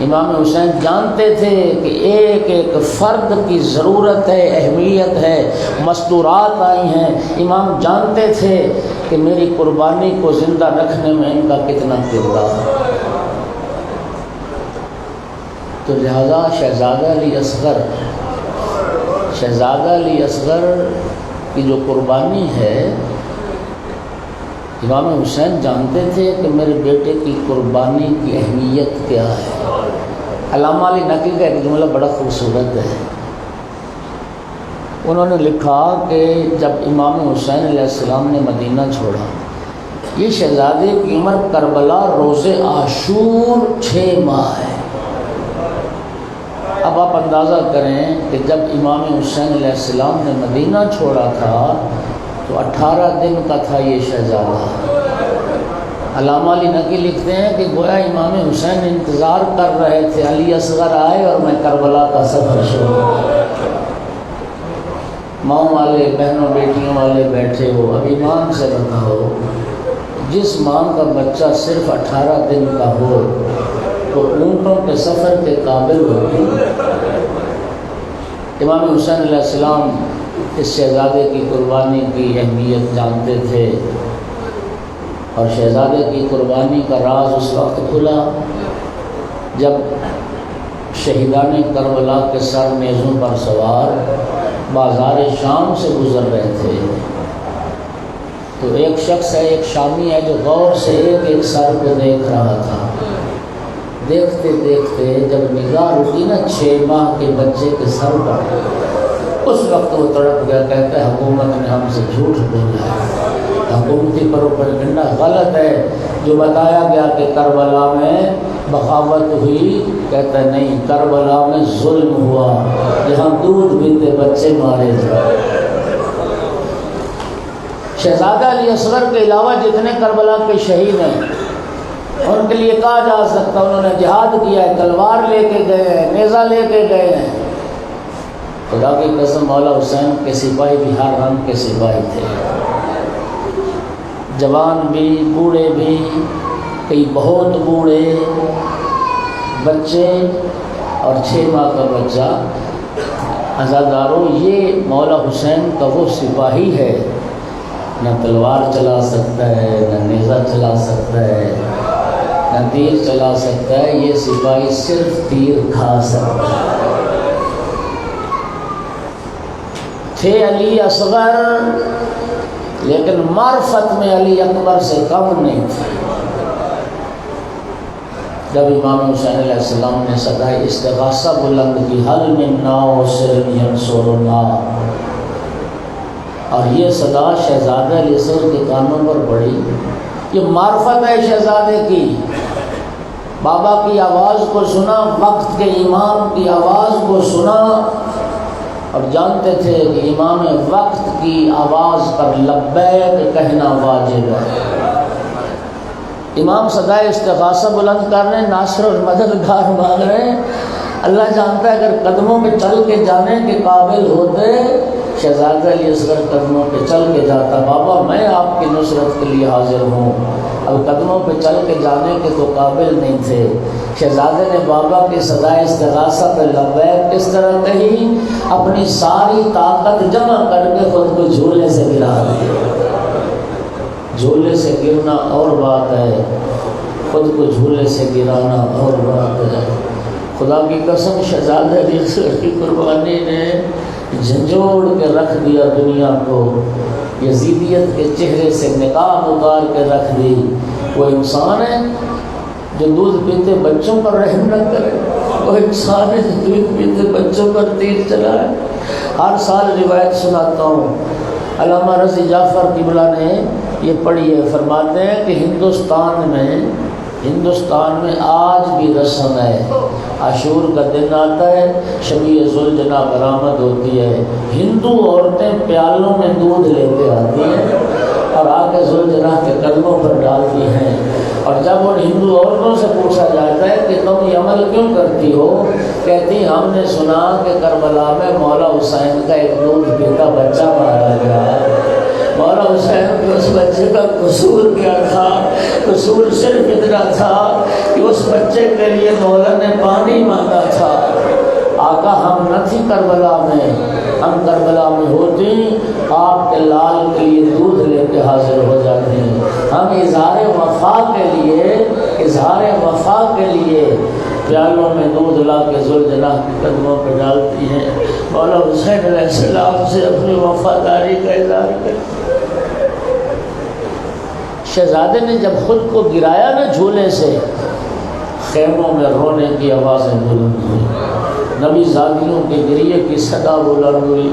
امام حسین جانتے تھے کہ ایک ایک فرد کی ضرورت ہے، اہمیت ہے، مستورات آئی ہیں۔ امام جانتے تھے کہ میری قربانی کو زندہ رکھنے میں ان کا کتنا کردار ہے۔ تو لہذا شہزادہ علی اصغر کی جو قربانی ہے، امام حسین جانتے تھے کہ میرے بیٹے کی قربانی کی اہمیت کیا ہے۔ علامہ علی نقوی کا ایک جملہ بڑا خوبصورت ہے، انہوں نے لکھا کہ جب امام حسین علیہ السلام نے مدینہ چھوڑا، یہ شہزادے کی عمر کربلا روز عاشور 6 ماہ ہے۔ اب آپ اندازہ کریں کہ جب امام حسین علیہ السلام نے مدینہ چھوڑا تھا تو 18 دن کا تھا یہ شہزادہ۔ علامہ علی نقوی لکھتے ہیں کہ گویا امام حسین انتظار کر رہے تھے علی اصغر آئے اور میں کربلا کا سفر شروع کروں۔ ماں والے، بہنوں بیٹیوں والے بیٹھے ہو، اب ایمان سے بتاؤ، جس ماں کا بچہ صرف 18 دن کا ہو تو اونٹوں کے سفر کے قابل ہوتی۔ امام حسین علیہ السلام اس شہزادے کی قربانی کی اہمیت جانتے تھے، اور شہزادے کی قربانی کا راز اس وقت کھلا جب شہیدان کربلا کے سر نیزوں پر سوار بازار شام سے گزر رہے تھے، تو ایک شخص ہے، ایک شامی ہے، جو غور سے ایک ایک سر کو دیکھ رہا تھا۔ دیکھتے دیکھتے جب نگاہ رکی نا 6 ماہ کے بچے کے سر پر، اس وقت وہ تڑپ گیا، کہتا ہے حکومت نے ہم سے جھوٹ بولا ہے، حکومتی پروپیگنڈا غلط ہے۔ جو بتایا گیا کہ کربلا میں بغاوت ہوئی، کہتا ہے نہیں، کربلا میں ظلم ہوا، یہاں دودھ پیتے بچے مارے جائے۔ شہزادہ علی اصغر کے علاوہ جتنے کربلا کے شہید ہیں ان کے لیے کہا جا سکتا انہوں نے جہاد کیا ہے، تلوار لے کے گئے ہیں، نیزہ لے کے گئے ہیں۔ خدا کی قسم مولا حسین کے سپاہی بھی ہر رنگ کے سپاہی تھے، جوان بھی، بوڑھے بھی، کئی بہت بوڑھے، بچے اور 6 ماہ کا بچہ۔ عزادارو، یہ مولا حسین کا وہ سپاہی ہے، نہ تلوار چلا سکتا ہے، نہ نیزہ چلا سکتا ہے، نہ تیر چلا سکتا ہے، یہ سپاہی صرف تیر کھا سکتا ہے۔ تھے علی اصغر، لیکن معرفت میں علی اکبر سے کم نہیں تھے۔ جب امام حسین علیہ السلام نے صدائے استغاثہ بلند کی، حل من ناصر ینصرنا، اور یہ صدا شہزادہ علی اصغر کے کانوں پر پڑی، یہ معرفت ہے شہزادے کی۔ بابا کی آواز کو سنا، وقت کے امام کی آواز کو سنا، اور جانتے تھے کہ امام وقت کی آواز پر لبیک کہنا واجب ہے۔ امام صدائے استغاثہ بلند کر رہے ہیں، ناصر اور مددگار مانگ رہے ہیں۔ اللہ جانتا ہے اگر قدموں پہ چل کے جانے کے قابل ہوتے شہزادہ علی اصغر قدموں پہ چل کے جاتا، بابا میں آپ کی نصرت کے لیے حاضر ہوں۔ اب قدموں پہ چل کے جانے کے تو قابل نہیں تھے۔ شہزادے نے بابا کی صدائے استغاثہ پہ لبیک کس طرح کہی؟ اپنی ساری طاقت جمع کر کے خود کو جھولے سے گرا دیا۔ جھولے سے گرنا اور بات ہے، خود کو جھولے سے گرانا اور بات ہے۔ خدا کی قسم شہزادہ علی اصغر کی قربانی نے جھنجھوڑ کے رکھ دیا دنیا کو، یزیدیت کے چہرے سے نقاب اتار کے رکھ دی۔ وہ انسان ہے جو دودھ پیتے بچوں پر رحم نہ کرے، وہ انسان ہے جو دودھ پیتے بچوں پر تیر چلائے۔ ہر سال روایت سناتا ہوں، علامہ رضی جعفر قبلہ نے یہ پڑھی ہے، فرماتے ہیں کہ ہندوستان میں آج بھی رسم ہے، عاشور کا دن آتا ہے، شبیہ ذوالجناح برآمد ہوتی ہے، ہندو عورتیں پیالوں میں دودھ لے کے آتی ہیں اور آ کے ذوالجناح کے قدموں پر ڈالتی ہیں، اور جب ان ہندو عورتوں سے پوچھا جاتا ہے کہ تم یہ عمل کیوں کرتی ہو، کہتی ہم نے سنا کہ کربلا میں مولا حسین کا ایک دودھ پیتا بچہ مارا گیا۔ مولا حسین کے اس بچے کا قصور کیا تھا؟ قصور صرف اتنا تھا کہ اس بچے کے لیے مولا نے پانی مانگا تھا۔ آقا ہم نہ تھی کربلا میں، ہم کربلا میں ہوتی آپ کے لال کے لیے دودھ لے کے حاضر ہو جاتے ہیں۔ ہم اظہار وفا کے لیے پیالوں میں دودھ لا کے ذوالجناح کے قدموں پہ ڈالتی ہیں۔ مولا حسین علیہ السلام سے اپنی وفاداری کا اظہار کرتی۔ شہزادے نے جب خود کو گرایا نا جھولے سے، خیموں میں رونے کی آوازیں بلند ہوئی، نبی زادیوں کے گریے کی صدا بلند ہوئی۔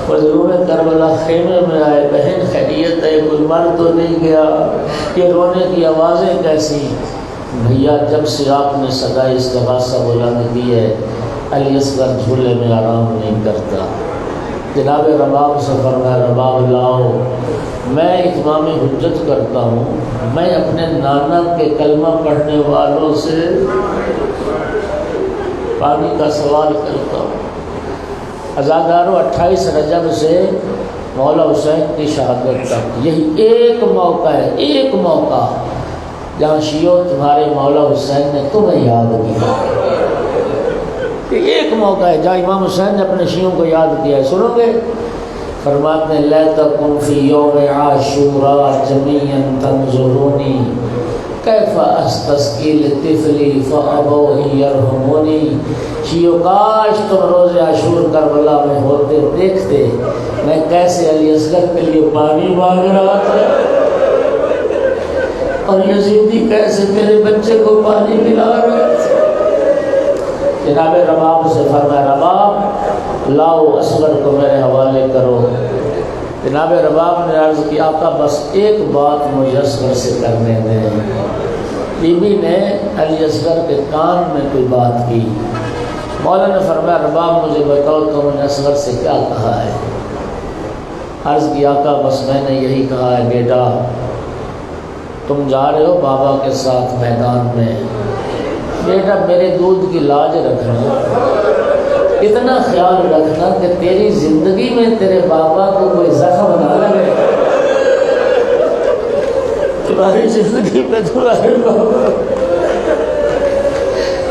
حضور کربلا خیمے میں آئے، بہن خیریت ہے، کوئی مر تو نہیں گیا؟ یہ رونے کی آوازیں کیسی؟ بھیا جب سے آپ نے صدائے استغاثہ بلند کی ہے، علی اصغر جھولے میں آرام نہیں کرتا۔ جناب رباب سے فرمایا رباب لاؤ، میں اتمام حجت کرتا ہوں، میں اپنے نانا کے کلمہ پڑھنے والوں سے پانی کا سوال کرتا ہوں۔ عزادارو 28 رجب سے مولا حسین کی شہادت تک یہی ایک موقع ہے، ایک موقع جہاں شیعوں تمہارے مولا حسین نے تمہیں یاد کیا۔ ایک موقع ہے جہاں امام حسین نے اپنے شیعوں کو یاد کیا ہے، سنو گے؟ فرماتے ہیں لیتکم فی یوم عاشوراء جمیعا تنظرونی کیف استسقی لطفلی فابوا یرحمونی۔ شیعو کاش تم روز عاشور کربلا میں ہوتے، دیکھتے میں کیسے علی اصغر کے لیے پانی مانگ رہا تھا اور یزیدی کیسے میرے بچے کو پانی پلا رہے تھے۔ جناب رباب سے فرمایا رباب لاؤ اصغر کو میرے حوالے کرو۔ جناب رباب نے عرض کیا آقا بس ایک بات مجھے اصغر سے کرنے دیں۔ بی بی نے علی اصغر کے کان میں کوئی بات کی، مولا نے فرمایا رباب مجھے بتاؤ تم نے اصغر سے کیا کہا ہے؟ عرض کی آقا بس میں نے یہی کہا ہے بیٹا تم جا رہے ہو بابا کے ساتھ میدان میں، بیٹا میرے دودھ کی لاج رکھنا، اتنا خیال رکھنا کہ تیری زندگی میں تیرے بابا کو کوئی زخم نہ لگے، تمہاری زندگی میں تمہارے بابا۔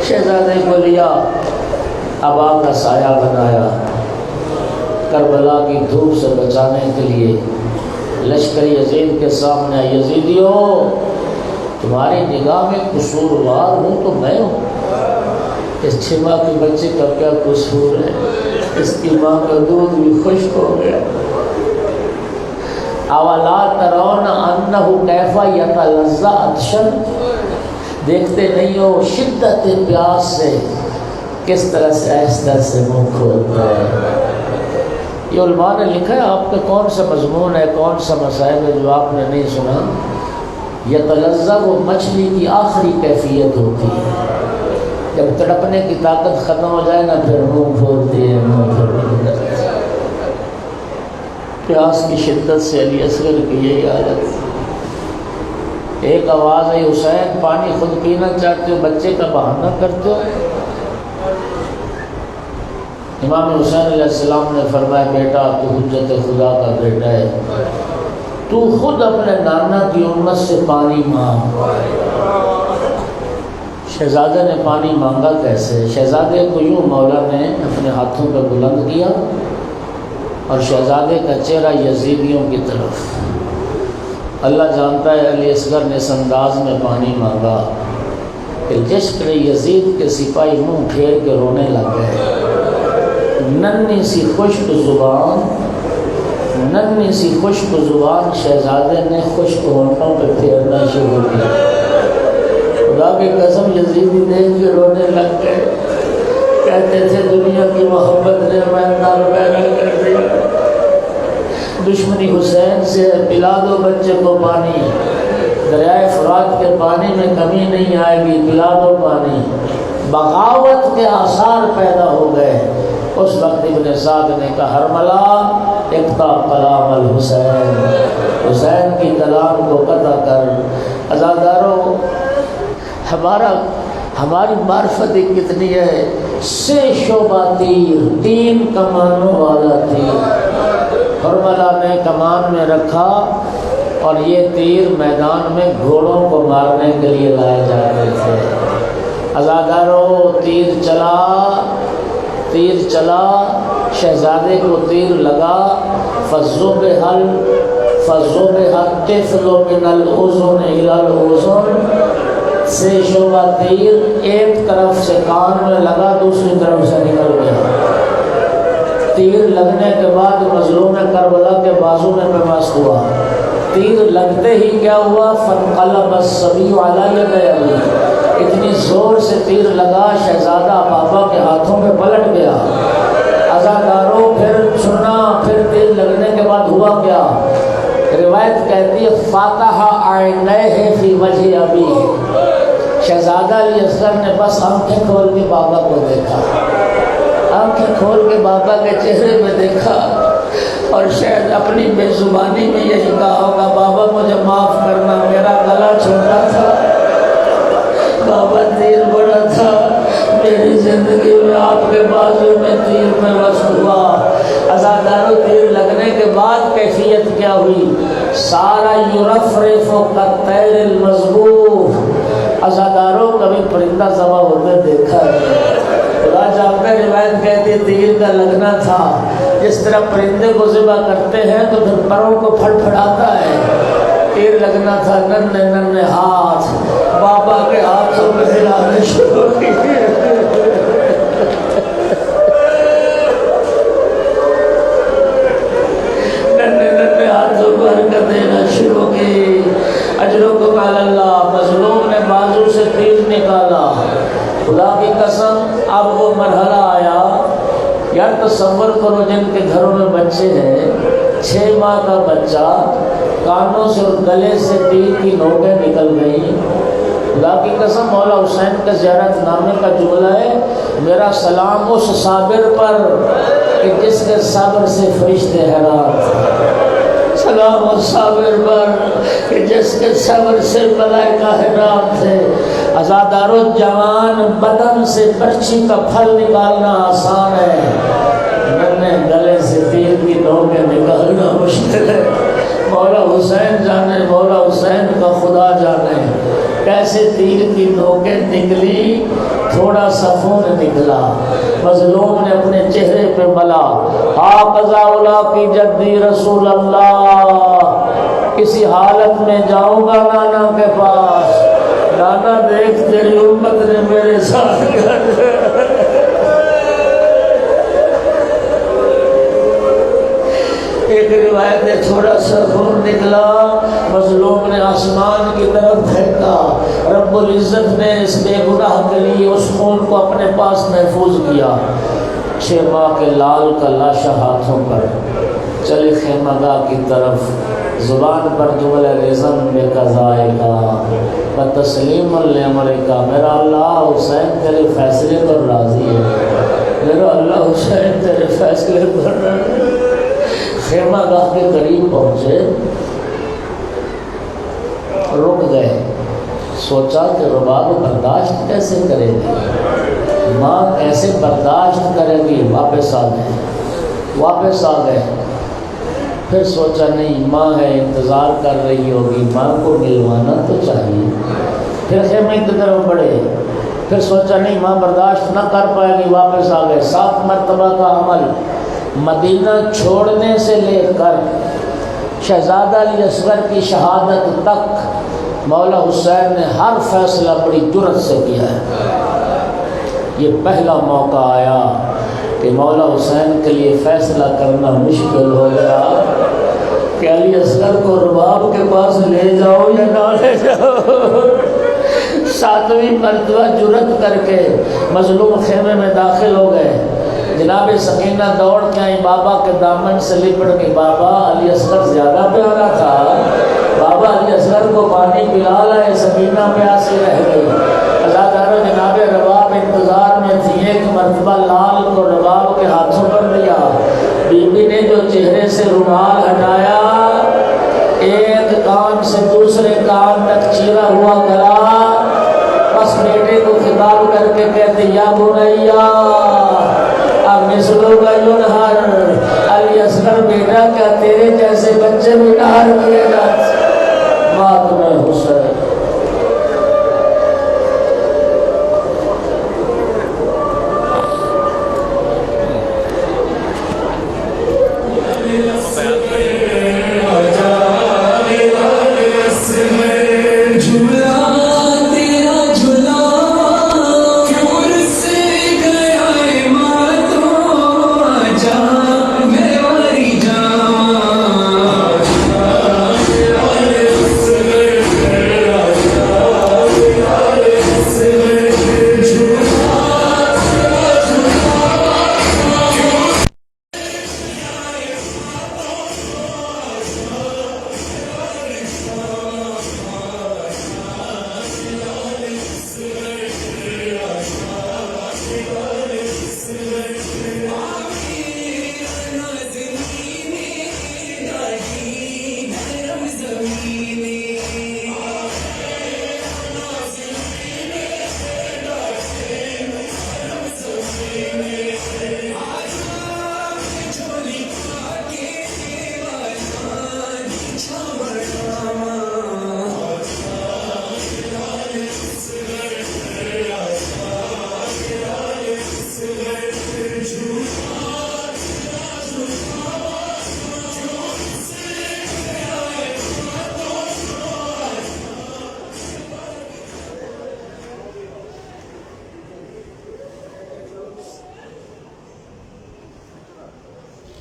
شہزادے کو لیا، ابا کا سایہ بنایا، کربلا کی دھوپ سے بچانے کے لیے لشکر یزید کے سامنے یزیدیوں تمہاری نگاہ میں قصوروار ہوں تو میں ہوں، اس 6 ماہ کے بچے کا کیا قصور ہے؟ اس کی ماں کا دودھ بھی خشک ہو گیا۔ اولا ترون انہ کیف یتلظی عطشا، دیکھتے نہیں ہو شدت پیاس سے کس طرح سے آہستہ سے منہ کھولتا ہے۔ یہ علماء نے لکھا ہے، آپ کا کون سا مضمون ہے، کون سا مسائل ہے جو آپ نے نہیں سنا؟ یتلظی وہ مچھلی کی آخری کیفیت ہوتی ہے، جب تڑپنے کی طاقت ختم ہو جائے نا پھر منہ کھولتی ہے، منہ کھولتی ہے۔ پیاس کی شدت سے علی اصغر کی یہی حالت، ایک آواز ہے حسین پانی خود پینا چاہتے ہو، بچے کا بہانہ کرتے ہو؟ امام حسین علیہ السلام نے فرمایا بیٹا تو حجت خدا کا بیٹا ہے، تو خود اپنے نانا کی امت سے پانی مانگ۔ شہزادے نے پانی مانگا کیسے؟ شہزادے کو یوں مولا نے اپنے ہاتھوں پہ بلند کیا اور شہزادے کا چہرہ یزیدیوں کی طرف۔ اللہ جانتا ہے علی اصغر نے اس انداز میں پانی مانگا کہ جس پر یزید کے سپاہی منہ پھیر کے رونے لگ گئے۔ ننھی سی خشک زبان شہزادے نے خشک ہونٹوں پہ پھیرنا شروع کیا۔ خدا کی قسم یزیدی دیکھ کے رونے لگ گئے، کہتے تھے دنیا کی محبت نے میدان پیدا کر دیا، دشمنی حسین سے پلا دو بچے کو پانی، دریائے فرات کے پانی میں کمی نہیں آئے گی، پلا دو پانی۔ بغاوت کے آثار پیدا ہو گئے۔ اس وقت ابن سعد نے کہا ہرملا اقطع کلام الحسین، حسین کی کلام کو قطع کر۔ عزاداروں، ہماری معرفت کتنی ہے، سے شعبہ تیر، 3 کمانوں والا تیر ہرملا نے کمان میں رکھا، اور یہ تیر میدان میں گھوڑوں کو مارنے کے لیے لائے جاتے تھے۔ عزاداروں، تیر چلا، شہزادے کو تیر لگا، فَالطِّفْلُ مِنَ الْأُذُنِ إِلَى الْأُذُنِ، سے شعبہ تیر ایک طرف سے کان میں لگا، دوسری طرف سے نکل گیا۔ تیر لگنے کے بعد مظلوم کربلا کے بازو میں پیوست ہوا۔ تیر لگتے ہی کیا ہوا؟ فَانْقَلَبَ الصَّبِيُّ عَلَى يَدَيْهِ، اتنی زور سے تیر لگا شہزادہ بابا کے ہاتھوں میں پلٹ گیا۔ عزاداروں، پھر سننا، پھر تیر لگنے کے بعد ہوا کیا؟ روایت کہتی ہے فاتح عینیہ فی وجہ ابیہ، شہزادہ علی اصغر نے بس آنکھیں کھول کے بابا کو دیکھا، آنکھیں کھول کے بابا کے چہرے میں دیکھا، اور شاید اپنی بے زبانی میں یہی کہا ہوگا بابا مجھے معاف کرنا، میرا گلا چھوٹا تھا، بابا تیر بڑا تھا، میری زندگی میں آپ کے بازو میں تیر میں وصل ہوا۔ عزاداروں، تیر لگنے کے بعد کیفیت کیا ہوئی؟ سارا یرفرف کالطیر المذبوح، عزاداروں کبھی پرندہ ذبح ہوتے دیکھا ہے؟ خدا جانتا ہے، روایت کہتی ہے تیر کا لگنا تھا، جس طرح پرندے کو ذبح کرتے ہیں تو پھر پروں کو پھڑ پھڑاتا ہے، تیر لگنا تھا، ننھے ہاتھ بابا کے ہاتھوں میں ہلانے شروع کیے۔ ننھے ہاتھوں کو حرکت دینا شروع کی۔ اجرکم علی اللہ، مظلوم نے بازو سے تیر نکالا۔ خدا کی قسم، اب وہ مرحلہ آیا، یار تصور کرو جن کے گھروں میں بچے ہیں، 6 ماہ کا بچہ، کانوں سے اور گلے سے تیر کی نوکیں نکل گئی۔ خدا کی قسم، مولا حسین کے زیارت نامے کا جملہ ہے میرا سلام اس صابر پر کہ جس کے صبر سے فرشتے حیران تھے، سلام اس صابر پر کہ جس کے صبر سے ملائکہ حیران تھے۔ عزاداروں، جوان بدن سے برچھی کا پھل نکالنا آسان ہے، ننھے گلے سے تیر کی نوکیں نکالنا مشکل ہے۔ مولا حسین جانے، مولا حسین کا خدا جانے کیسے تیر کی نوکیں نکلی، تھوڑا سا خون نکلا، مظلوم نے اپنے چہرے پہ ملا، حافظہ اولا کی جدی رسول اللہ، کسی حالت میں جاؤں گا نانا کے پاس، نانا دیکھ تیری امت نے میرے ساتھ کر۔ ایک روایت میں تھوڑا سا خون نکلا، مظلوم نے آسمان کی طرف پھینکا، رب العزت نے اس بے گناہ کے لیے اس خون کو اپنے پاس محفوظ کیا۔ 6 ماہ کے لال کا لاشا ہاتھوں پر چلے خیمہ گاہ کی طرف، زبان پر جمل رزم بے قضائے کا تسلیم الامر کا، میرا اللہ حسین تیرے فیصلے پر راضی ہے، میرا اللہ حسین تیرے فیصلے پر راضی ہے۔ خیمہ گاہ کے قریب پہنچے، رک گئے، سوچا کہ رباب برداشت کیسے کرے گی، ماں کیسے برداشت کرے گی؟ واپس آ گئے پھر سوچا نہیں ماں ہے انتظار کر رہی ہوگی، ماں کو ملوانا تو چاہیے، پھر خیمے کی طرف بڑھے، پھر سوچا نہیں ماں برداشت نہ کر پائے گی، واپس آ گئے۔ 7 مرتبہ کا عمل، مدینہ چھوڑنے سے لے کر شہزادہ علی اصغر کی شہادت تک مولا حسین نے ہر فیصلہ بڑی جرأت سے کیا ہے۔ یہ پہلا موقع آیا کہ مولا حسین کے لیے فیصلہ کرنا مشکل ہو گیا کہ علی اصغر کو رباب کے پاس لے جاؤ یا نہ لے جاؤ۔ 7ویں مرتبہ جرأت کر کے مظلوم خیمے میں داخل ہو گئے۔ جناب سکینہ دوڑ کے آئی، بابا کے دامن سے لپٹ کے، بابا علی اصغر زیادہ پیارا تھا، بابا علی اصغر کو پانی پلا لائے، سکینہ پیاسی رہ گئی۔ ازادارو جناب رباب انتظار میں تھی، ایک مرتبہ لال کو رباب کے ہاتھوں پر دیا، بی بی نے جو چہرے سے رومال ہٹایا، ایک کان سے دوسرے کان تک چیرا ہوا گلا، بس بیٹے کو خطاب کر کے کہتے یا بنیا مثلو کا ینہر، علی اصغر بیٹا کیا تیرے جیسے بچے بھی نہر کیے جاتے؟ ماتم حسین۔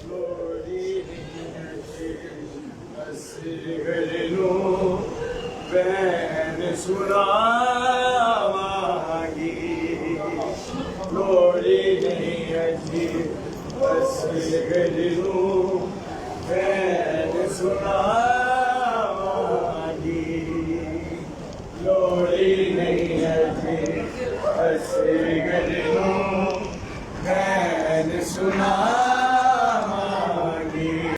Lord,